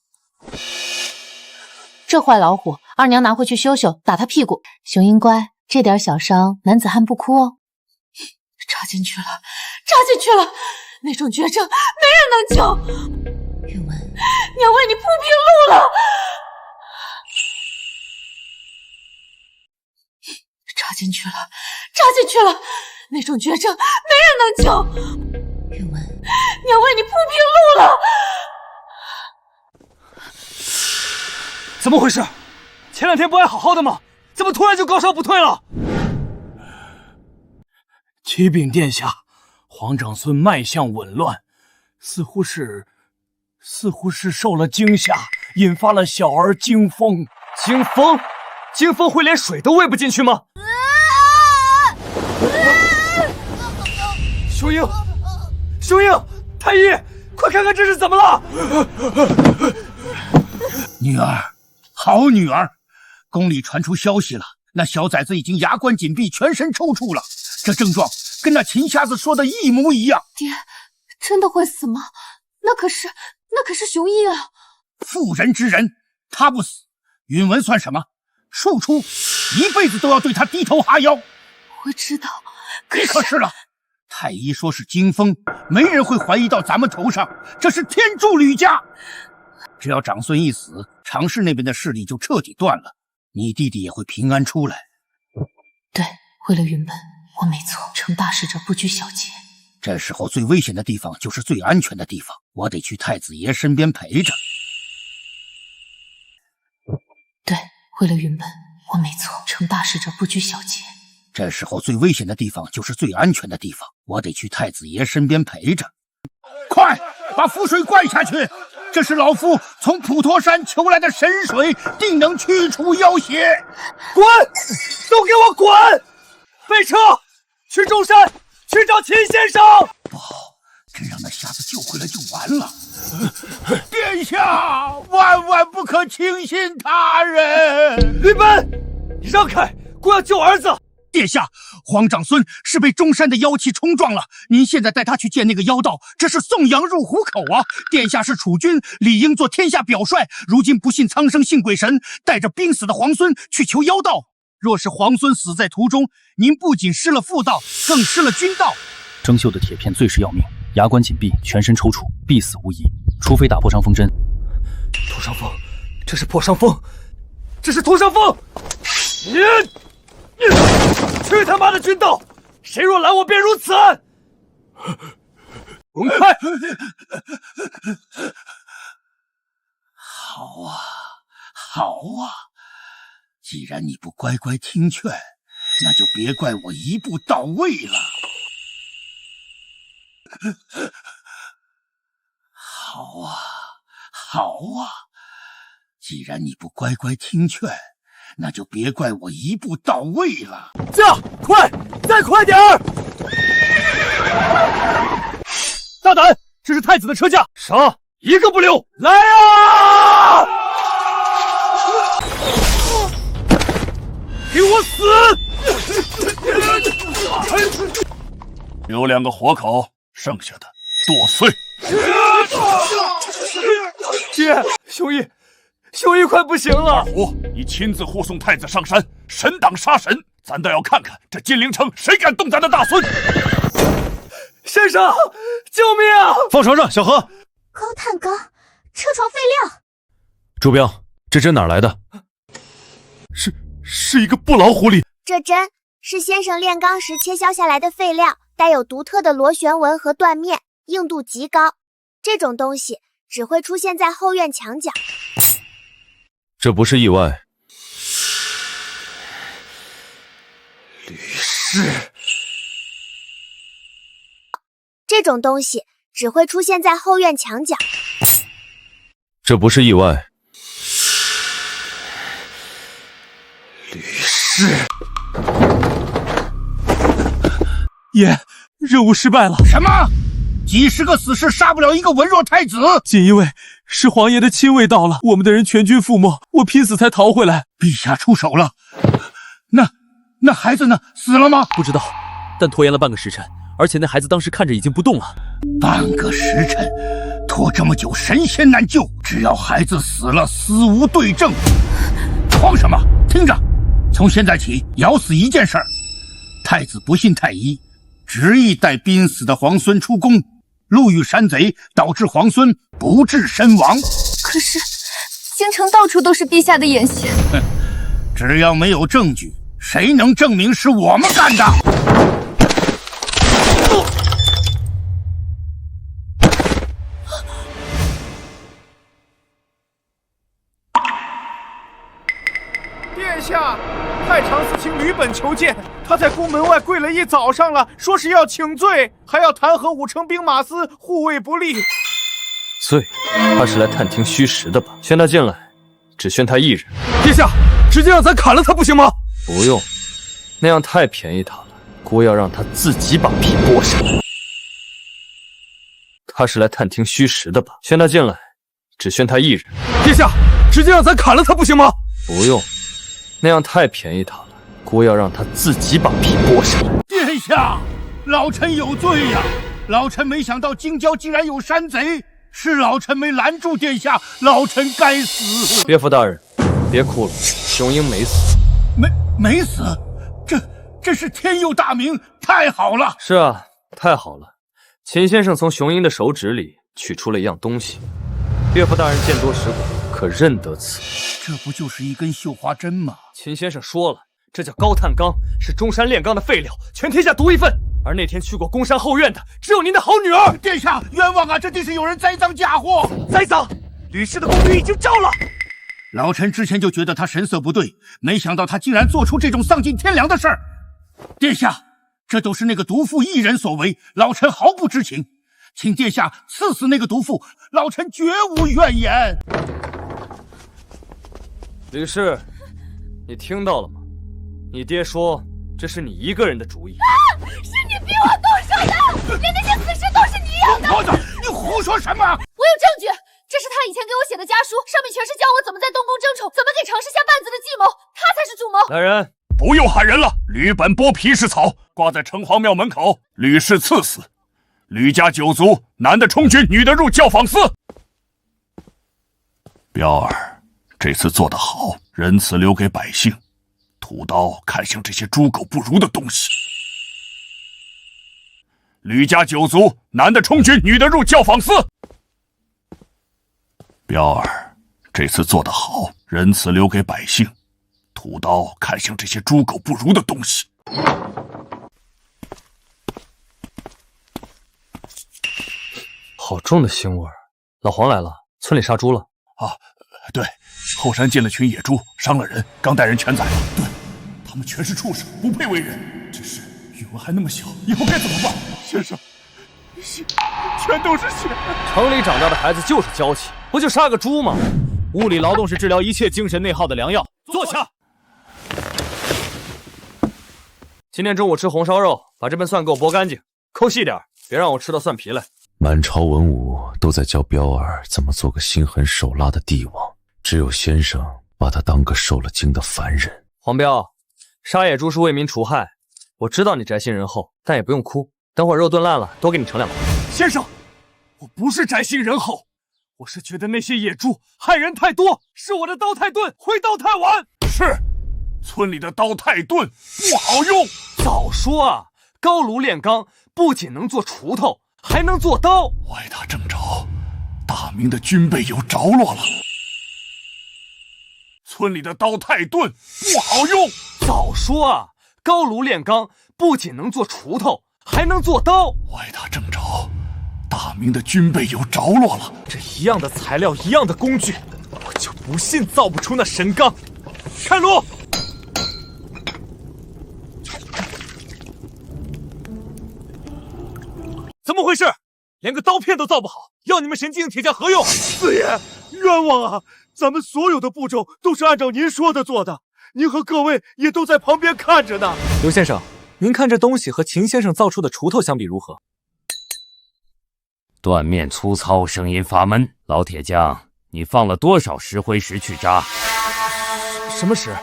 这坏老虎，二娘拿回去修修，打他屁股。雄鹰乖，这点小伤，男子汉不哭哦。扎进去了，扎进去了，那种绝症没人能救。允文，娘为你铺平路了。扎进去了，扎进去了，那种绝症没人能救。允文，娘为你铺平路了。怎么回事？前2天不还好好的吗？怎么突然就高烧不退了？启禀殿下，皇长孙脉象紊乱，似乎是受了惊吓，引发了小儿惊风。惊风？惊风会连水都喂不进去吗？雄鹰，雄鹰，太医，快看看这是怎么了！女儿，好女儿，宫里传出消息了，那小崽子已经牙关紧闭，全身抽搐了，这症状跟那秦瞎子说的一模一样。爹，真的会死吗？那可是雄鹰啊！妇人之仁，他不死，允文算什么？庶出，一辈子都要对他低头哈腰。我知道，别可是了。太医说是惊风，没人会怀疑到咱们头上，这是天助吕家。只要长孙一死，常氏那边的势力就彻底断了，你弟弟也会平安出来。对，为了允文，我没错，成大事者不拘小节。这时候最危险的地方就是最安全的地方，我得去太子爷身边陪着。对，为了允文，我没错，成大事者不拘小节。这时候最危险的地方就是最安全的地方，我得去太子爷身边陪着。快，把符水灌下去！这是老夫从普陀山求来的神水，定能去除妖邪。滚！都给我滚！备车，去中山，去找秦先生。不好，真让那瞎子救回来就完了。殿下，万万不可轻信他人。吕本，让开，我要救儿子。殿下，皇长孙是被中山的妖气冲撞了，您现在带他去见那个妖道，这是送羊入虎口啊！殿下是储君，理应做天下表率，如今不信苍生信鬼神，带着濒死的皇孙去求妖道。若是皇孙死在途中，您不仅失了妇道，更失了君道。生锈的铁片最是要命，牙关紧闭，全身抽搐，必死无疑，除非打破伤风针。破伤风，这是破伤风，这是破伤风！去他妈的君道！谁若拦我，便如此！滚开！好啊，好啊！既然你不乖乖听劝，那就别怪我一步到位了。好啊，好啊！既然你不乖乖听劝，那就别怪我一步到位了。驾，快，再快点儿！大胆，这是太子的车驾，杀，一个不留！来啊！给我死！留2个活口，剩下的剁碎。爹，雄鹰快不行了！二虎，你亲自护送太子上山，神挡杀神，咱倒要看看这金陵城谁敢动咱的大孙！先生，救命啊！放床上，小何。高碳钢，车床废料。朱标，这针哪来的？是一个不老虎里。这针是先生炼钢时切削下来的废料，带有独特的螺旋纹和断面，硬度极高。这种东西只会出现在后院墙角。这不是意外。吕氏，这种东西只会出现在后院墙角。这不是意外。吕氏，爷，任务失败了。什么？几十个死士杀不了一个文弱太子？锦衣卫是皇爷的亲卫到了，我们的人全军覆没，我拼死才逃回来。陛下出手了。那孩子呢？死了吗？不知道，但拖延了半个时辰，而且那孩子当时看着已经不动了。半个时辰，拖这么久，神仙难救。只要孩子死了，死无对证。慌什么？听着，从现在起，咬死一件事儿：太子不信太医，执意带濒死的皇孙出宫，路遇山贼，导致皇孙不治身亡。可是京城到处都是陛下的眼线。哼，只要没有证据，谁能证明是我们干的？殿下，太常寺卿吕本求见，他在宫门外跪了一早上了，说是要请罪，还要弹劾武城兵马司护卫不力。罪？他是来探听虚实的吧？宣他进来，只宣他一人。殿下，直接让咱砍了他不行吗？不用，那样太便宜他了。姑要让他自己把皮剥下来。他是来探听虚实的吧？宣他进来，只宣他一人。殿下，直接让咱砍了他不行吗？不用，那样太便宜他了。姑要让他自己把皮剥下来。殿下，老臣有罪呀！老臣没想到京郊竟然有山贼，是老臣没拦住殿下，老臣该死。别府大人，别哭了，雄鹰没死。没死？这是天佑大明，太好了！是啊，太好了。秦先生从雄鹰的手指里取出了一样东西，岳父大人见多识广，可认得此。这不就是一根绣花针吗？秦先生说了，这叫高碳钢，是中山炼钢的废料，全天下独一份。而那天去过宫山后院的，只有您的好女儿。殿下冤枉啊！这定是有人栽赃嫁祸。栽赃？吕氏的宫女已经招了。老臣之前就觉得他神色不对，没想到他竟然做出这种丧尽天良的事儿。殿下，这都是那个毒妇一人所为，老臣毫不知情，请殿下赐死那个毒妇，老臣绝无怨言。吕氏，你听到了吗？你爹说这是你一个人的主意。是你逼我动手的，连那些死尸都是你养的。婆子，你胡说什么？我有证据，这是他以前给我写的家书，上面全是教我怎么在东宫争宠，怎么给常氏下绊子的计谋，他才是主谋。来人！不用喊人了，吕本剥皮氏草，挂在城隍庙门口，吕氏赐死。吕家九族，男的充军，女的入教坊司。彪儿，这次做得好，仁慈留给百姓，屠刀看向这些猪狗不如的东西。吕家九族，男的充军，女的入教坊司。彪儿，这次做得好，仁慈留给百姓。屠刀看向这些猪狗不如的东西。好重的腥味儿！老黄来了，村里杀猪了。啊，对，后山进了群野猪，伤了人，刚带人全宰了。对，他们全是畜生，不配为人。只是宇文还那么小，以后该怎么办？先生，血，全都是血。城里长大的孩子就是娇气，不就杀个猪吗？物理劳动是治疗一切精神内耗的良药。坐下。今天中午吃红烧肉，把这盆蒜给我剥干净，抠细点，别让我吃到蒜皮来。满朝文武都在教彪儿怎么做个心狠手辣的帝王，只有先生把他当个受了惊的凡人。黄彪，杀野猪是为民除害，我知道你宅心仁厚，但也不用哭，等会儿肉炖烂了，多给你盛2包。先生，我不是宅心仁厚，我是觉得那些野猪害人太多，是我的刀太钝，挥刀太晚。是。村里的刀太钝，不好用。早说啊！高炉炼钢，不仅能做锄头，还能做刀。外大正着，大明的军备有着落了。村里的刀太钝，不好用。早说啊！高炉炼钢，不仅能做锄头，还能做刀。外大正着，大明的军备有着落了。这一样的材料，一样的工具，我就不信造不出那神钢。开炉！怎么回事？连个刀片都造不好，要你们神机硬铁匠何用？四爷，冤枉啊！咱们所有的步骤都是按照您说的做的，您和各位也都在旁边看着呢。刘先生，您看这东西和秦先生造出的锄头相比如何？断面粗糙，声音发闷。老铁匠，你放了多少石灰石去扎？什么石？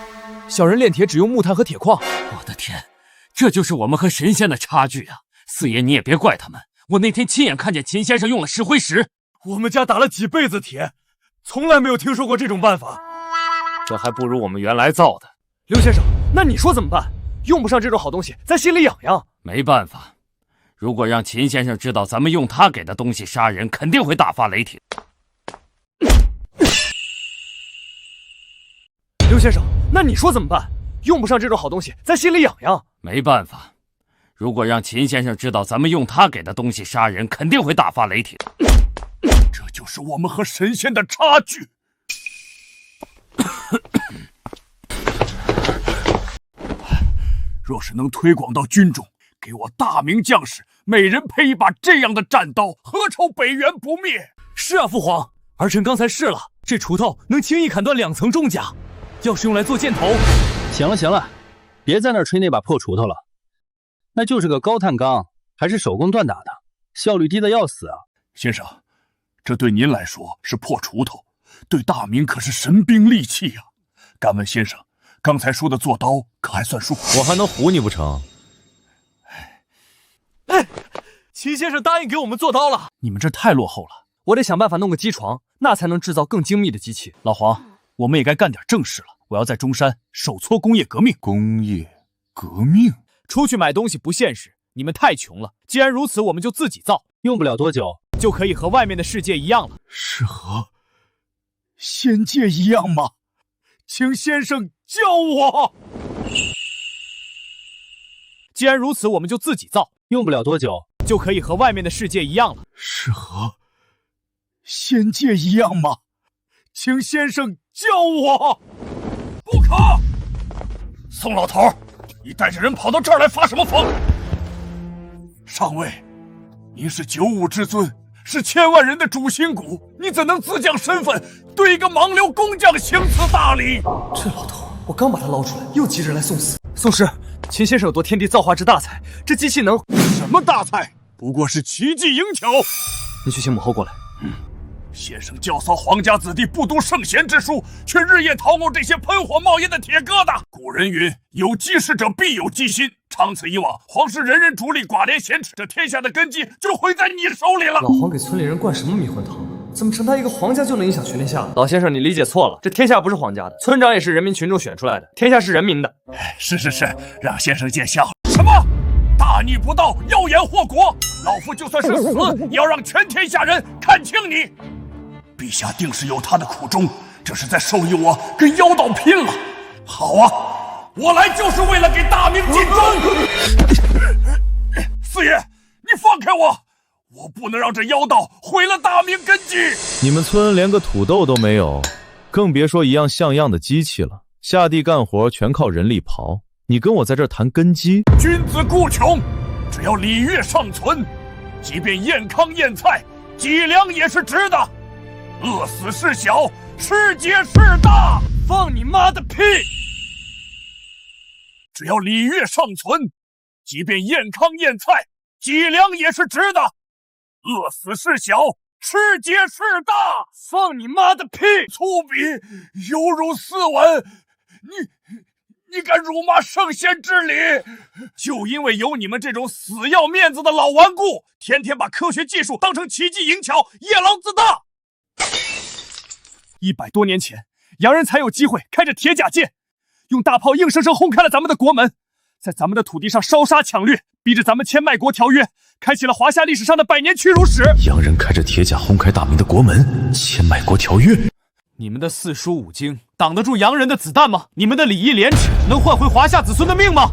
小人炼铁只用木炭和铁矿。我的天，这就是我们和神仙的差距啊！四爷，你也别怪他们。我那天亲眼看见秦先生用了石灰石，我们家打了几辈子铁，从来没有听说过这种办法。这还不如我们原来造的。刘先生，那你说怎么办？用不上这种好东西，咱心里痒痒。没办法，如果让秦先生知道咱们用他给的东西杀人，肯定会大发雷霆。刘先生，那你说怎么办？用不上这种好东西，咱心里痒痒。没办法，如果让秦先生知道咱们用他给的东西杀人，肯定会大发雷霆。这就是我们和神仙的差距。若是能推广到军中，给我大明将士每人配一把这样的战刀，何愁北元不灭？是啊，父皇，儿臣刚才试了，这锄头能轻易砍断2层重甲，要是用来做箭头……行了行了，别在那儿吹那把破锄头了，那就是个高碳钢，还是手工锻打的，效率低的要死啊！先生，这对您来说是破锄头，对大明可是神兵利器呀。敢问先生，刚才说的做刀可还算数？我还能唬你不成？秦先生答应给我们做刀了，你们这太落后了，我得想办法弄个机床，那才能制造更精密的机器。老黄，我们也该干点正事了。我要在中山手搓工业革命。工业革命？出去买东西不现实，你们太穷了。既然如此，我们就自己造，用不了多久就可以和外面的世界一样了。是和仙界一样吗？请先生教我。既然如此，我们就自己造，用不了多久就可以和外面的世界一样了。是和仙界一样吗？请先生教我。不可！宋老头，你带着人跑到这儿来发什么疯？上尉，您是95之尊，是千万人的主心骨，你怎能自降身份，对一个盲流工匠行此大礼？这老头，我刚把他捞出来，又急着来送死。宋师，秦先生有夺天地造化之大才，这机器能……什么大才？不过是奇技淫巧。你去请母后过来。先生教唆皇家子弟不读圣贤之书，却日夜讨偶这些喷火冒烟的铁疙瘩。古人云：有鸡事者必有鸡心。长此以往，皇室人人逐利，寡廉鲜耻，这天下的根基就毁在你手里了。老黄给村里人灌什么迷魂汤？怎么成他一个皇家就能影响全天下了？老先生，你理解错了，这天下不是皇家的，村长也是人民群众选出来的，天下是人民的。是，让先生见笑了。什么？大逆不道，妖言惑国！老夫就算是死，也要让全天下人看清你。陛下定是有他的苦衷，这是在授意我跟妖道拼了。好啊，我来就是为了给大明尽忠。四爷，你放开我！我不能让这妖道毁了大明根基。你们村连个土豆都没有，更别说一样像样的机器了。下地干活全靠人力刨，你跟我在这谈根基？君子固穷，只要礼乐尚存，即便燕糠燕菜，脊梁也是直的。饿死事小，吃劫事大。放你妈的屁！只要礼乐尚存，即便燕糠燕菜，脊梁也是直的。饿死事小，吃劫事大。放你妈的屁！粗鄙，有辱斯文！你敢辱骂圣贤之礼？就因为有你们这种死要面子的老顽固，天天把科学技术当成奇技淫巧，夜郎自大。100多年前，洋人才有机会开着铁甲舰，用大炮硬生生轰开了咱们的国门，在咱们的土地上烧杀抢掠，逼着咱们签卖国条约，开启了华夏历史上的100年屈辱史。洋人开着铁甲轰开大明的国门，签卖国条约。你们的4书5经挡得住洋人的子弹吗？你们的礼义廉耻能换回华夏子孙的命吗？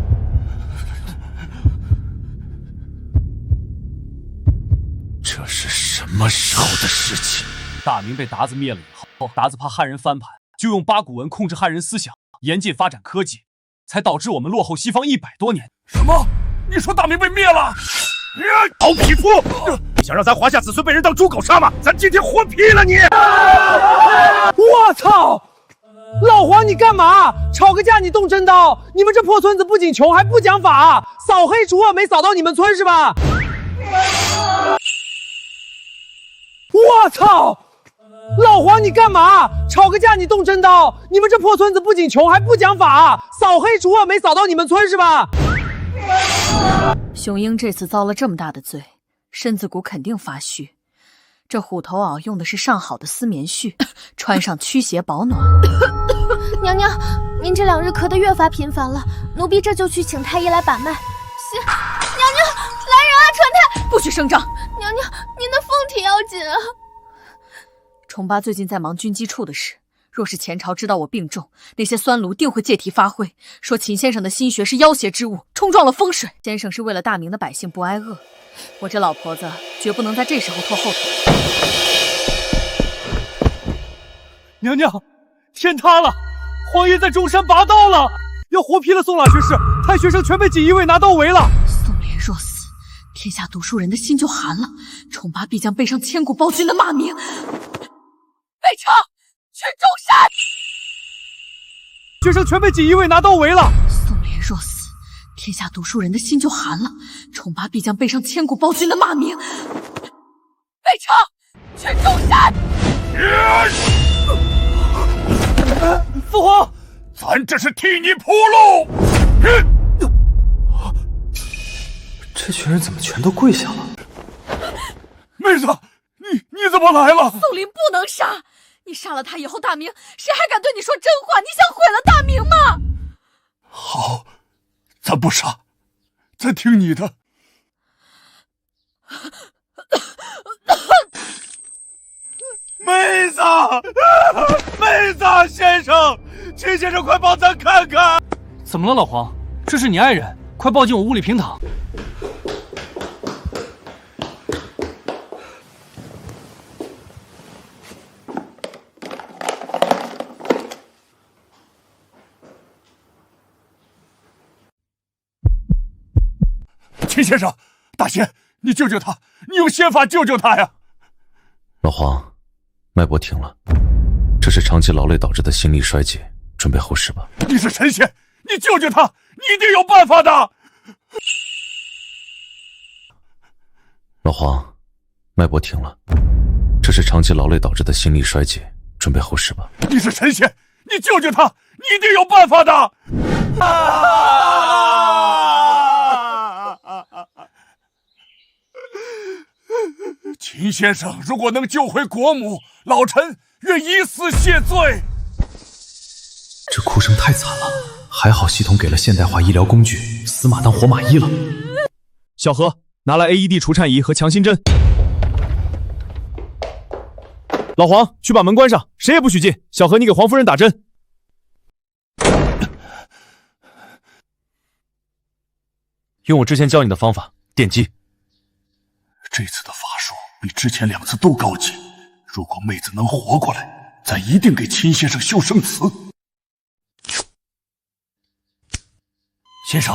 这是什么时候的事情？大明被鞑子灭了以后，鞑子怕汉人翻盘，就用八股文控制汉人思想，严禁发展科技，才导致我们落后西方100多年。什么？你说大明被灭了？好匹夫！你想让咱华夏子孙被人当猪狗杀吗？咱今天活劈了你！我操！老黄，你干嘛？吵个架你动真刀？你们这破村子不仅穷还不讲法，扫黑除恶没扫到你们村是吧？我操！老黄，你干嘛？吵个架你动真刀？你们这破村子不仅穷还不讲法，扫黑除恶没扫到你们村是吧？雄鹰这次遭了这么大的罪，身子骨肯定发虚。这虎头袄用的是上好的丝棉絮，穿上驱邪保暖。娘娘，您这2日咳得越发频繁了，奴婢这就去请太医来把脉。娘娘，来人啊！传太，不许声张！娘娘，您的凤体要紧啊！崇八最近在忙军机处的事，若是前朝知道我病重，那些酸奴定会借题发挥，说秦先生的心学是妖邪之物，冲撞了风水。先生是为了大明的百姓不挨饿，我这老婆子绝不能在这时候拖后腿。娘娘，天塌了！皇爷在中山拔刀了！要活劈了宋老学士，太学生全被锦衣卫拿刀围了。宋濂若死，天下读书人的心就寒了，崇巴必将背上千古暴君的骂名。北城，去中山！学生全被锦衣卫拿刀围了。宋濂若死，天下读书人的心就寒了，崇巴必将背上千古暴君的骂名。北城，去中山！父皇，咱这是替你铺路。这群人怎么全都跪下了？妹子，你怎么来了？宋林不能杀，你杀了他以后，大明谁还敢对你说真话？你想毁了大明吗？好，咱不杀，咱听你的。妹子，妹子，先生，秦先生，快帮咱看看！怎么了，老黄？这是你爱人，快抱进我屋里平躺。秦先生，大仙，你救救他，你用仙法救救他呀！老黄，脉搏停了，这是长期劳累导致的心力衰竭，准备后事吧。你是神仙，你救救他，你一定有办法的。老黄，脉搏停了，这是长期劳累导致的心力衰竭，准备后事吧。你是神仙，你救救他，你一定有办法的。秦先生如果能救回国母，老臣愿以死谢罪。这哭声太惨了，还好系统给了现代化医疗工具，死马当活马医了。小何，拿来 AED 除颤仪和强心针。老黄，去把门关上，谁也不许进。小何，你给黄夫人打针。用我之前教你的方法，电击。这次的法术比之前2次都高级，如果妹子能活过来，咱一定给秦先生修生祠。先生，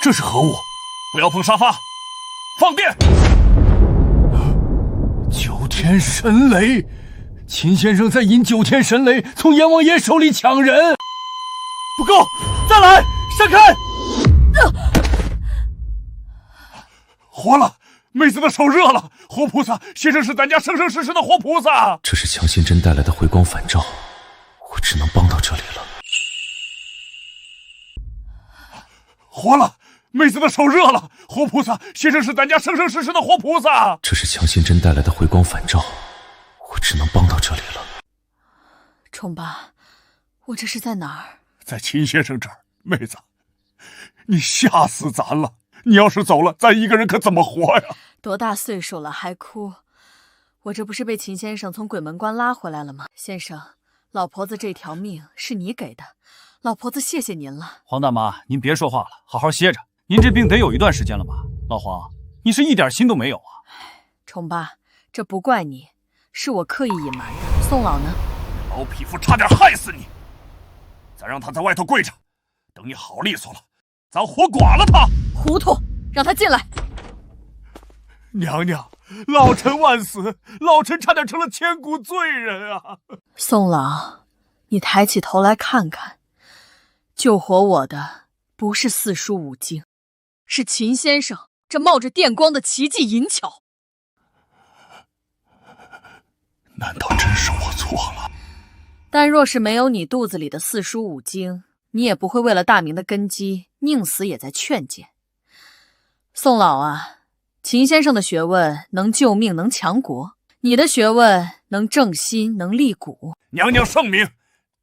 这是何物？不要碰沙发，放电！九天神雷，秦先生在引九天神雷从阎王爷手里抢人。不够，再来，闪开！活了！妹子的手热了，活菩萨，先生是咱家生生世世的活菩萨。这是强心针带来的回光返照，我只能帮到这里了。活了，妹子的手热了，活菩萨，先生是咱家生生世世的活菩萨。这是强心针带来的回光返照，我只能帮到这里了。崇巴，我这是在哪儿？在秦先生这儿。妹子，你吓死咱了！你要是走了，咱一个人可怎么活呀？多大岁数了还哭？我这不是被秦先生从鬼门关拉回来了吗？先生，老婆子这条命是你给的，老婆子谢谢您了。黄大妈，您别说话了，好好歇着。您这病得有一段时间了吧？老黄，你是一点心都没有啊！崇巴，这不怪你，是我刻意隐瞒的。宋老呢？老匹夫差点害死你！咱让他在外头跪着，等你好利索了，咱活剐了他。糊涂，让他进来。娘娘，老臣万死，老臣差点成了千古罪人啊！宋老，你抬起头来看看，救活我的不是四书五经，是秦先生这冒着电光的奇技银巧。难道真是我错了？但若是没有你肚子里的四书五经，你也不会为了大明的根基宁死也在劝谏。宋老啊，秦先生的学问能救命，能强国；你的学问能正心，能立骨。娘娘圣明，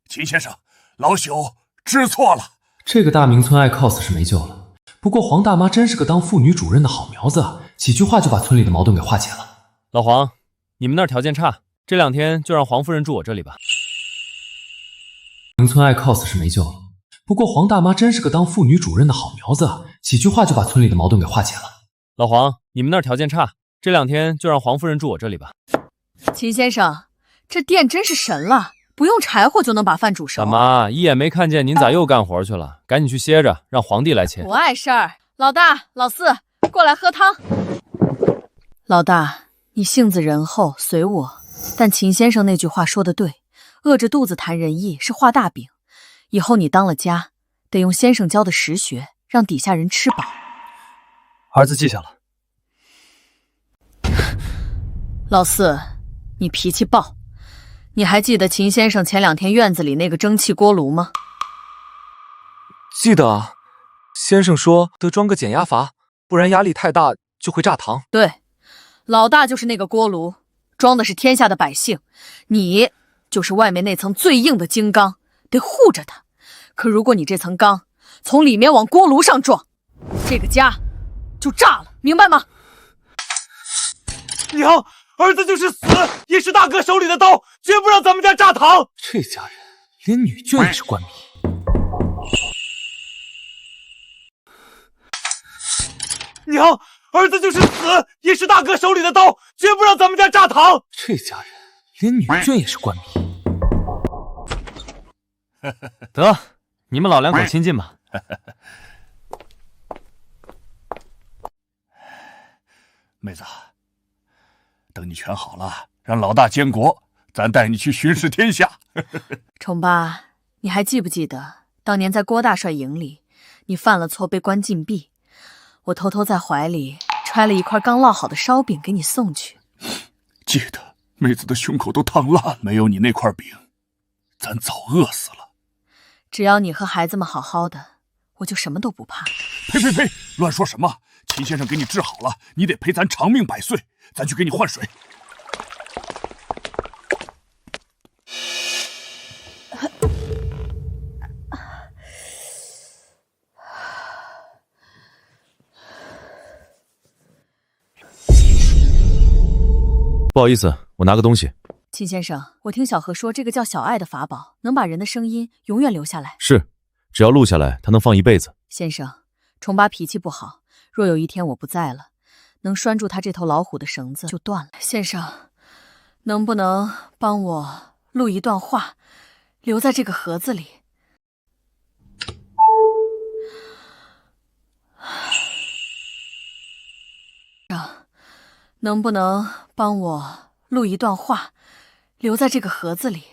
秦先生，老朽知错了。这个大明村爱 cos 是没救了，不过黄大妈真是个当妇女主任的好苗子，几句话就把村里的矛盾给化解了。老黄，你们那儿条件差，这2天就让黄夫人住我这里吧。明村爱 cos 是没救了，不过黄大妈真是个当妇女主任的好苗子，几句话就把村里的矛盾给化解了。老黄，你们那儿条件差，这2天就让黄夫人住我这里吧。秦先生，这店真是神了，不用柴火就能把饭煮熟。大妈，一眼没看见，您咋又干活去了？赶紧去歇着，让皇帝来切。不碍事儿。老大、老四，过来喝汤。老大，你性子仁厚，随我。但秦先生那句话说的对，饿着肚子谈仁义是画大饼。以后你当了家，得用先生教的实学，让底下人吃饱。儿子记下了。老四，你脾气暴。你还记得秦先生前2天院子里那个蒸汽锅炉吗？记得啊，先生说得装个减压阀，不然压力太大就会炸膛。对，老大就是那个锅炉，装的是天下的百姓，你就是外面那层最硬的金刚，得护着它。可如果你这层钢从里面往锅炉上撞，这个家就炸了，明白吗？娘，儿子就是死也是大哥手里的刀，绝不让咱们家炸膛。这家人连女眷也是官迷。娘，儿子就是死也是大哥手里的刀，绝不让咱们家炸膛。这家人连女眷也是官迷。得，你们老两口亲近吧。妹子，等你全好了，让老大监国，咱带你去巡视天下。崇八，你还记不记得当年在郭大帅营里，你犯了错被关禁闭，我偷偷在怀里揣了一块刚烙好的烧饼给你送去。记得，妹子的胸口都烫烂，没有你那块饼，咱早饿死了。只要你和孩子们好好的，我就什么都不怕。呸！乱说什么？秦先生给你治好了，你得陪咱长命百岁。咱去给你换水。不好意思，我拿个东西。秦先生，我听小何说，这个叫小爱的法宝能把人的声音永远留下来。是，只要录下来，它能放一辈子。先生，崇八脾气不好，若有一天我不在了，能拴住他这头老虎的绳子就断了。先生，能不能帮我录一段话，留在这个盒子里？能不能帮我录一段话，留在这个盒子里？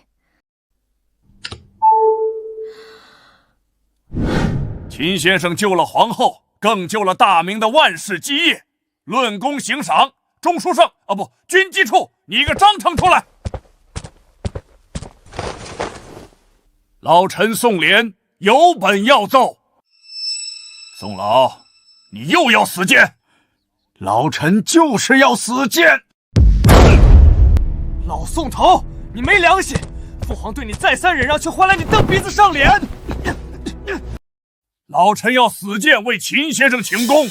秦先生救了皇后，更救了大明的万世基业。论功行赏，钟书胜军机处拟个章程出来。老臣宋濂有本要奏。宋老，你又要死谏？老臣就是要死谏。老宋头，你没良心！父皇对你再三忍让，却换来你蹬鼻子上脸。老臣要死谏为秦先生请功。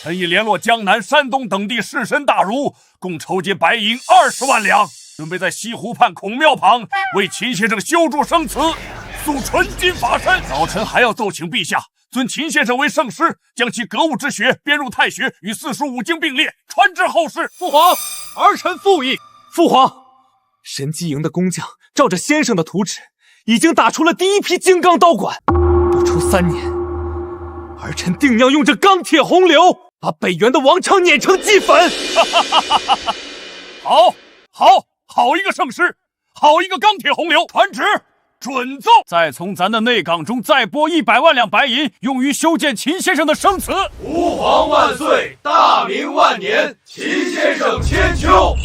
臣已联络江南、山东等地士绅大儒，共筹集白银20万两，准备在西湖畔孔庙旁为秦先生修筑生祠，塑纯金法身。老臣还要奏请陛下尊秦先生为圣师，将其格物之学编入太学，与四书五经并列，传至后世。父皇，儿臣附议。父皇，神机营的工匠照着先生的图纸，已经打出了第一批金刚刀管。不出3年，儿臣定要用这钢铁洪流，把北元的王朝碾成齑粉。好一个圣师，好一个钢铁洪流！传旨。准奏！再从咱的内岗中再拨100万两白银，用于修建秦先生的生祠。吾皇万岁，大明万年，秦先生千秋。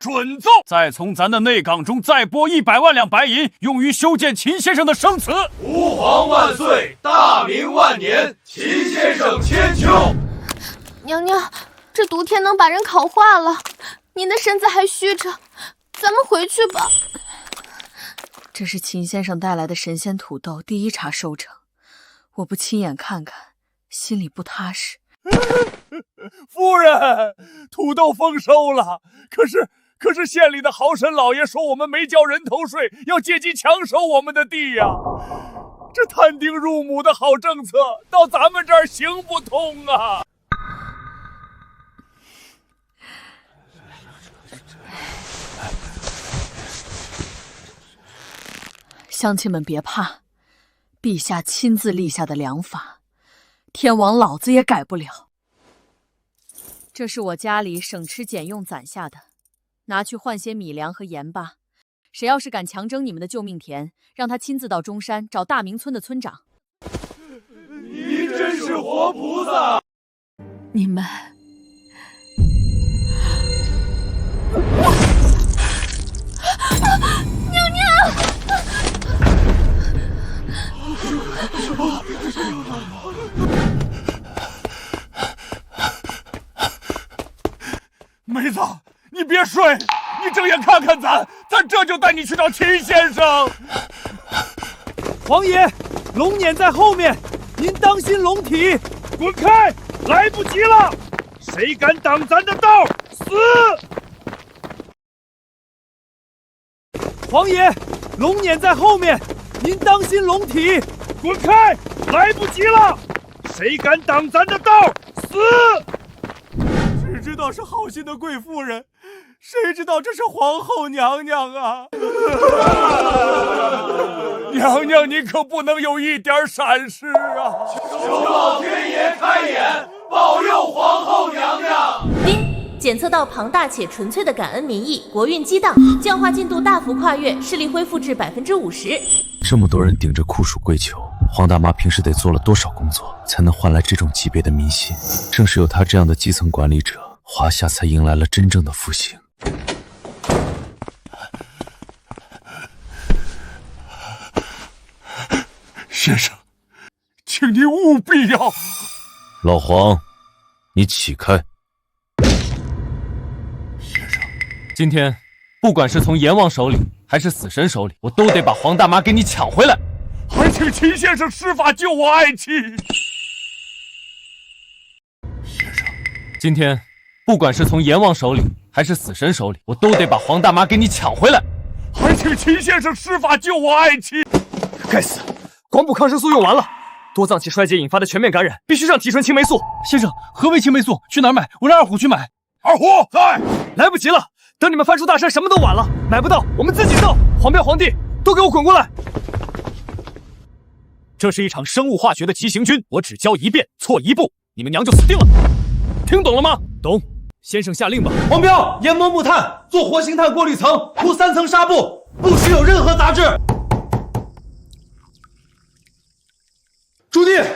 准奏！再从咱的内岗中再拨100万两白银，用于修建秦先生的生祠。吾皇万岁，大明万年，秦先生千秋。娘娘，这毒天能把人烤化了，您的身子还虚着，咱们回去吧。这是秦先生带来的神仙土豆第1茬收成，我不亲眼看看，心里不踏实。夫人，土豆丰收了，可是县里的豪绅老爷说我们没交人头税，要借机强收我们的地呀。这摊丁入亩的好政策，到咱们这儿行不通啊！乡亲们别怕，陛下亲自立下的良法，天王老子也改不了。这是我家里省吃俭用攒下的，拿去换些米粮和盐吧。谁要是敢强征你们的救命田，让他亲自到中山找大明村的村长。您真是活菩萨！你们娘娘，妹子，你别睡，你睁眼看看咱这就带你去找秦先生。王爷，龙撵在后面，您当心龙体。滚开！来不及了，谁敢挡咱的道，死！王爷，龙撵在后面，您当心龙体。滚开！来不及了，谁敢挡咱的道，死！只知道是好心的贵夫人，谁知道这是皇后娘娘啊！娘娘，你可不能有一点闪失啊！求老天爷开眼，保佑皇后娘娘！丁，检测到庞大且纯粹的感恩民意，国运激荡，教化进度大幅跨越，势力恢复至50%。这么多人顶着酷暑跪求，黄大妈平时得做了多少工作，才能换来这种级别的民心？正是有她这样的基层管理者，华夏才迎来了真正的复兴。先生，请您务必要……老黄，你起开！先生，今天不管是从阎王手里还是死神手里，我都得把黄大妈给你抢回来。还请秦先生施法救我爱妻。先生，今天不管是从阎王手里还是死神手里，我都得把黄大妈给你抢回来。还请秦先生施法救我爱妻。该死！广谱抗生素用完了，多脏器衰竭引发的全面感染，必须上提纯青霉素。先生，何为青霉素？去哪儿买？我让二虎去买。二虎在，来不及了，等你们翻出大山，什么都晚了。买不到，我们自己造。黄标皇帝，都给我滚过来！这是一场生物化学的奇行军，我只教一遍，错一步，你们娘就死定了。听懂了吗？懂。先生下令吧。黄标，研磨木炭，做活性炭过滤层，铺3层纱布，不许有任何杂质。朱棣，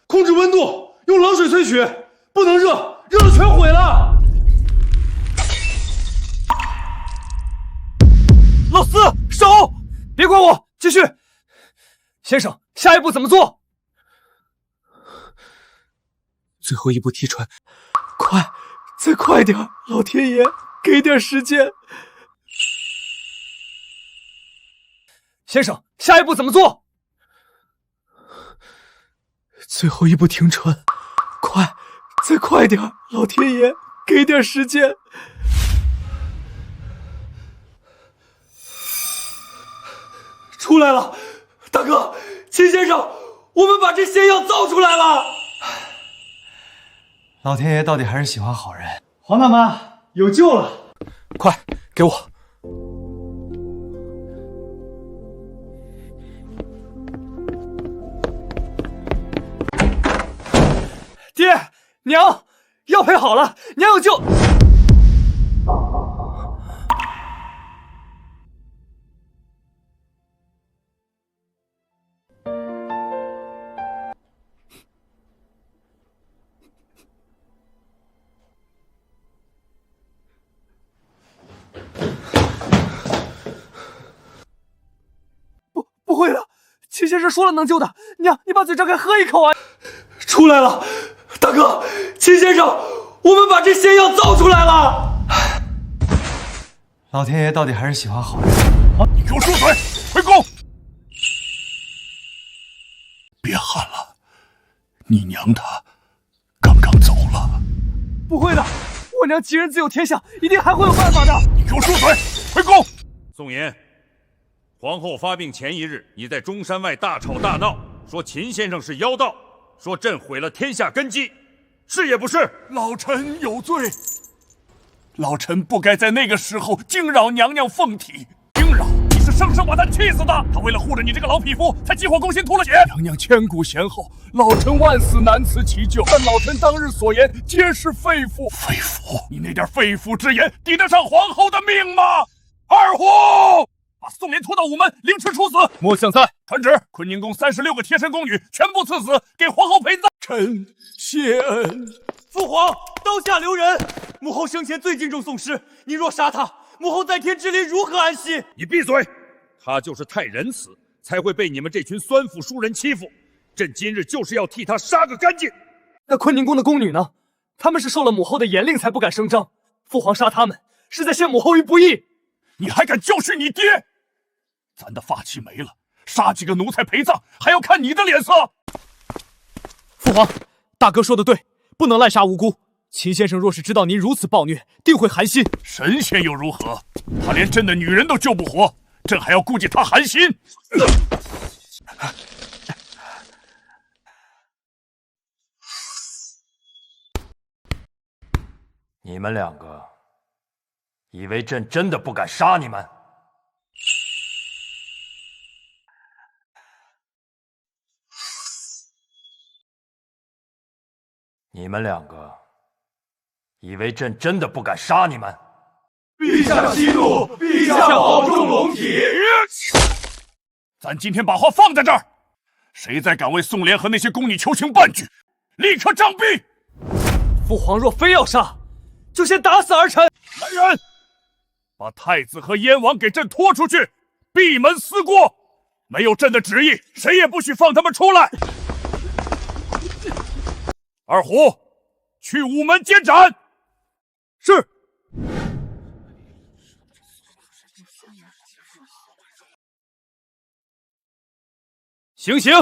控制温度，用冷水萃取，不能热，热了全毁了。老四，手，别管我，继续。先生，下一步怎么做？最后一步提纯，快，再快点，老天爷，给点时间。先生，下一步怎么做？最后一步停纯，快，再快点，老天爷，给点时间。出来了，大哥，秦先生，我们把这仙药造出来了。老天爷到底还是喜欢好人。黄大妈有救了，快给我。爹娘，药配好了，娘有救。不会的，秦先生说了能救的。娘，你把嘴张开喝一口啊！出来了。大哥，秦先生，我们把这仙药造出来了。老天爷到底还是喜欢好人。你给我住嘴！回宫！别喊了，你娘她刚刚走了。不会的，我娘吉人自有天相，一定还会有办法的。你给我住嘴！回宫！宋言，皇后发病前一日，你在中山外大吵大闹，说秦先生是妖道。说朕毁了天下根基，是也不是？老臣有罪，老臣不该在那个时候惊扰娘娘凤体。惊扰，你是是生生把他气死的。他为了护着你这个老匹夫，才急火攻心，吐了血。娘娘千古贤后，老臣万死难辞其咎。但老臣当日所言皆是肺腑。肺腑？你那点肺腑之言，抵得上皇后的命吗？二虎，把宋濂拖到午门，凌迟处死。末相在。传旨，坤宁宫36个贴身宫女全部赐死，给皇后陪葬。臣谢恩。父皇，刀下留人。母后生前最敬重宋师，你若杀他，母后在天之灵如何安息？你闭嘴！他就是太仁慈，才会被你们这群酸腐书人欺负。朕今日就是要替他杀个干净。那坤宁宫的宫女呢？他们是受了母后的严令才不敢声张。父皇杀他们，是在陷母后于不义。你还敢教训你爹？咱的发妻没了，杀几个奴才陪葬，还要看你的脸色。父皇，大哥说的对，不能滥杀无辜。秦先生若是知道您如此暴虐，定会寒心。神仙又如何？他连朕的女人都救不活，朕还要顾及他寒心？你们两个以为朕真的不敢杀你们？你们两个以为朕真的不敢杀你们？陛下息怒，陛下保重龙体。咱今天把话放在这儿，谁再敢为宋濂和那些宫女求情半句，立刻杖毙。父皇若非要杀，就先打死儿臣。来人，把太子和燕王给朕拖出去，闭门思过。没有朕的旨意，谁也不许放他们出来。二虎，去午门监斩。是。行刑。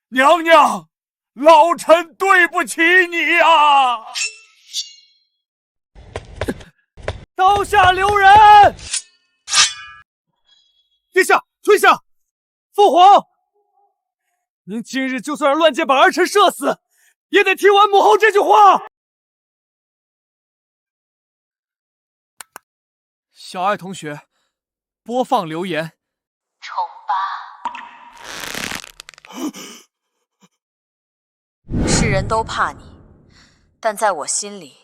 娘娘，老臣对不起你啊！刀下留人！殿下，退下！父皇，您今日就算是乱箭把儿臣射死，也得听完母后这句话。小爱同学，播放留言。丑八，世人都怕你，但在我心里，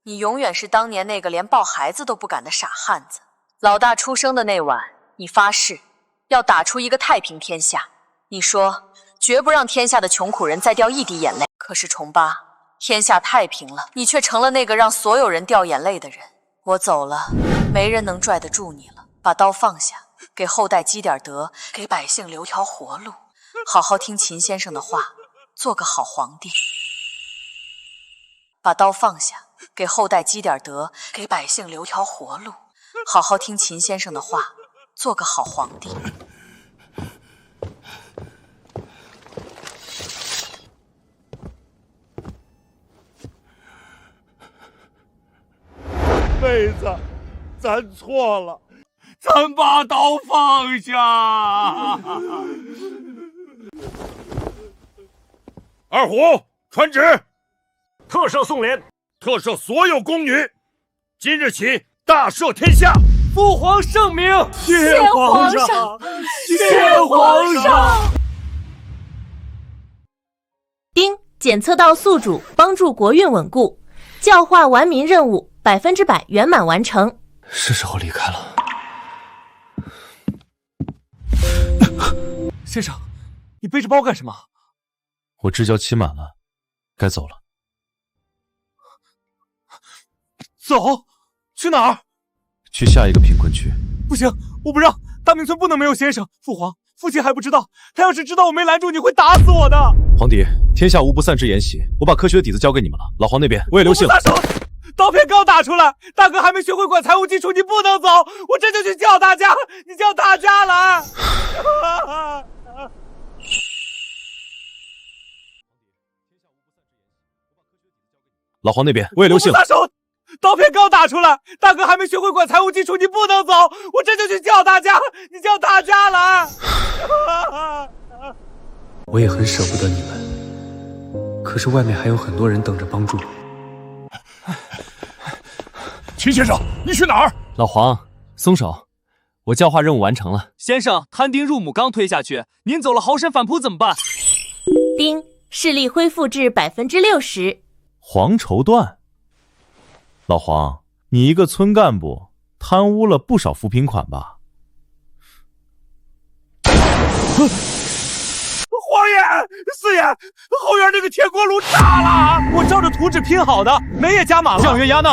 你永远是当年那个连抱孩子都不敢的傻汉子。老大出生的那晚，你发誓要打出一个太平天下，你说绝不让天下的穷苦人再掉一滴眼泪。可是重八，天下太平了，你却成了那个让所有人掉眼泪的人。我走了，没人能拽得住你了。把刀放下，给后代积点德，给百姓留条活路。好好听秦先生的话，做个好皇帝。把刀放下，给后代积点德，给百姓留条活路。好好听秦先生的话，做个好皇帝。妹子，咱错了，咱把刀放下。二虎，传旨，特赦宋濂，特赦所有宫女，今日起大赦天下。父皇圣明，谢皇上，谢皇上。丁，检测到宿主，帮助国运稳固，教化完民任务100%圆满完成。是时候离开了。先生，你背着包干什么？我支教期满了，该走了。走？去哪儿？去下一个贫困区。不行，我不让！大明村不能没有先生。父皇，父亲还不知道，他要是知道我没拦住，你会打死我的。皇帝，天下无不散之筵席，我把科学的底子交给你们了。老黄那边我也留信了。刀片刚打出来，大哥还没学会管财务基础，你不能走，我这就去叫大家，你叫大家来。老黄那边我也留信了。撒手！刀片刚打出来，大哥还没学会管财务基础，你不能走，我这就去叫大家，你叫大家来。我也很舍不得你们，可是外面还有很多人等着帮助。秦先生，你去哪儿？老黄，松手，我教化任务完成了。先生，摊丁入亩刚推下去，您走了豪神反扑怎么办？丁，视力恢复至60%。黄绸缎。老黄，你一个村干部，贪污了不少扶贫款吧？皇爷、四爷，后院那个铁锅炉炸了！我照着图纸拼好的，煤也加满了。酱油鸭呢？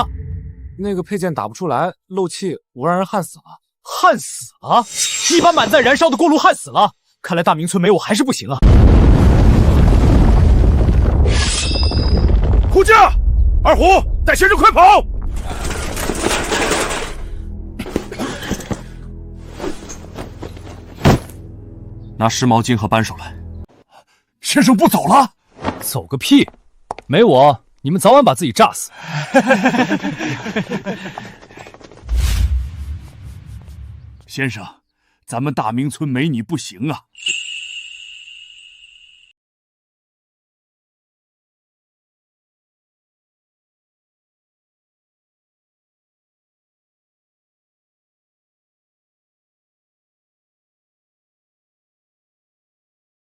那个配件打不出来，漏气，我让人焊死了。焊死了？你把满载燃烧的锅炉焊死了？看来大明村没我还是不行啊！虎将，二虎，带先生快跑！拿湿毛巾和扳手来。先生不走了？走个屁！没我，你们早晚把自己炸死。先生，咱们大明村没你不行啊！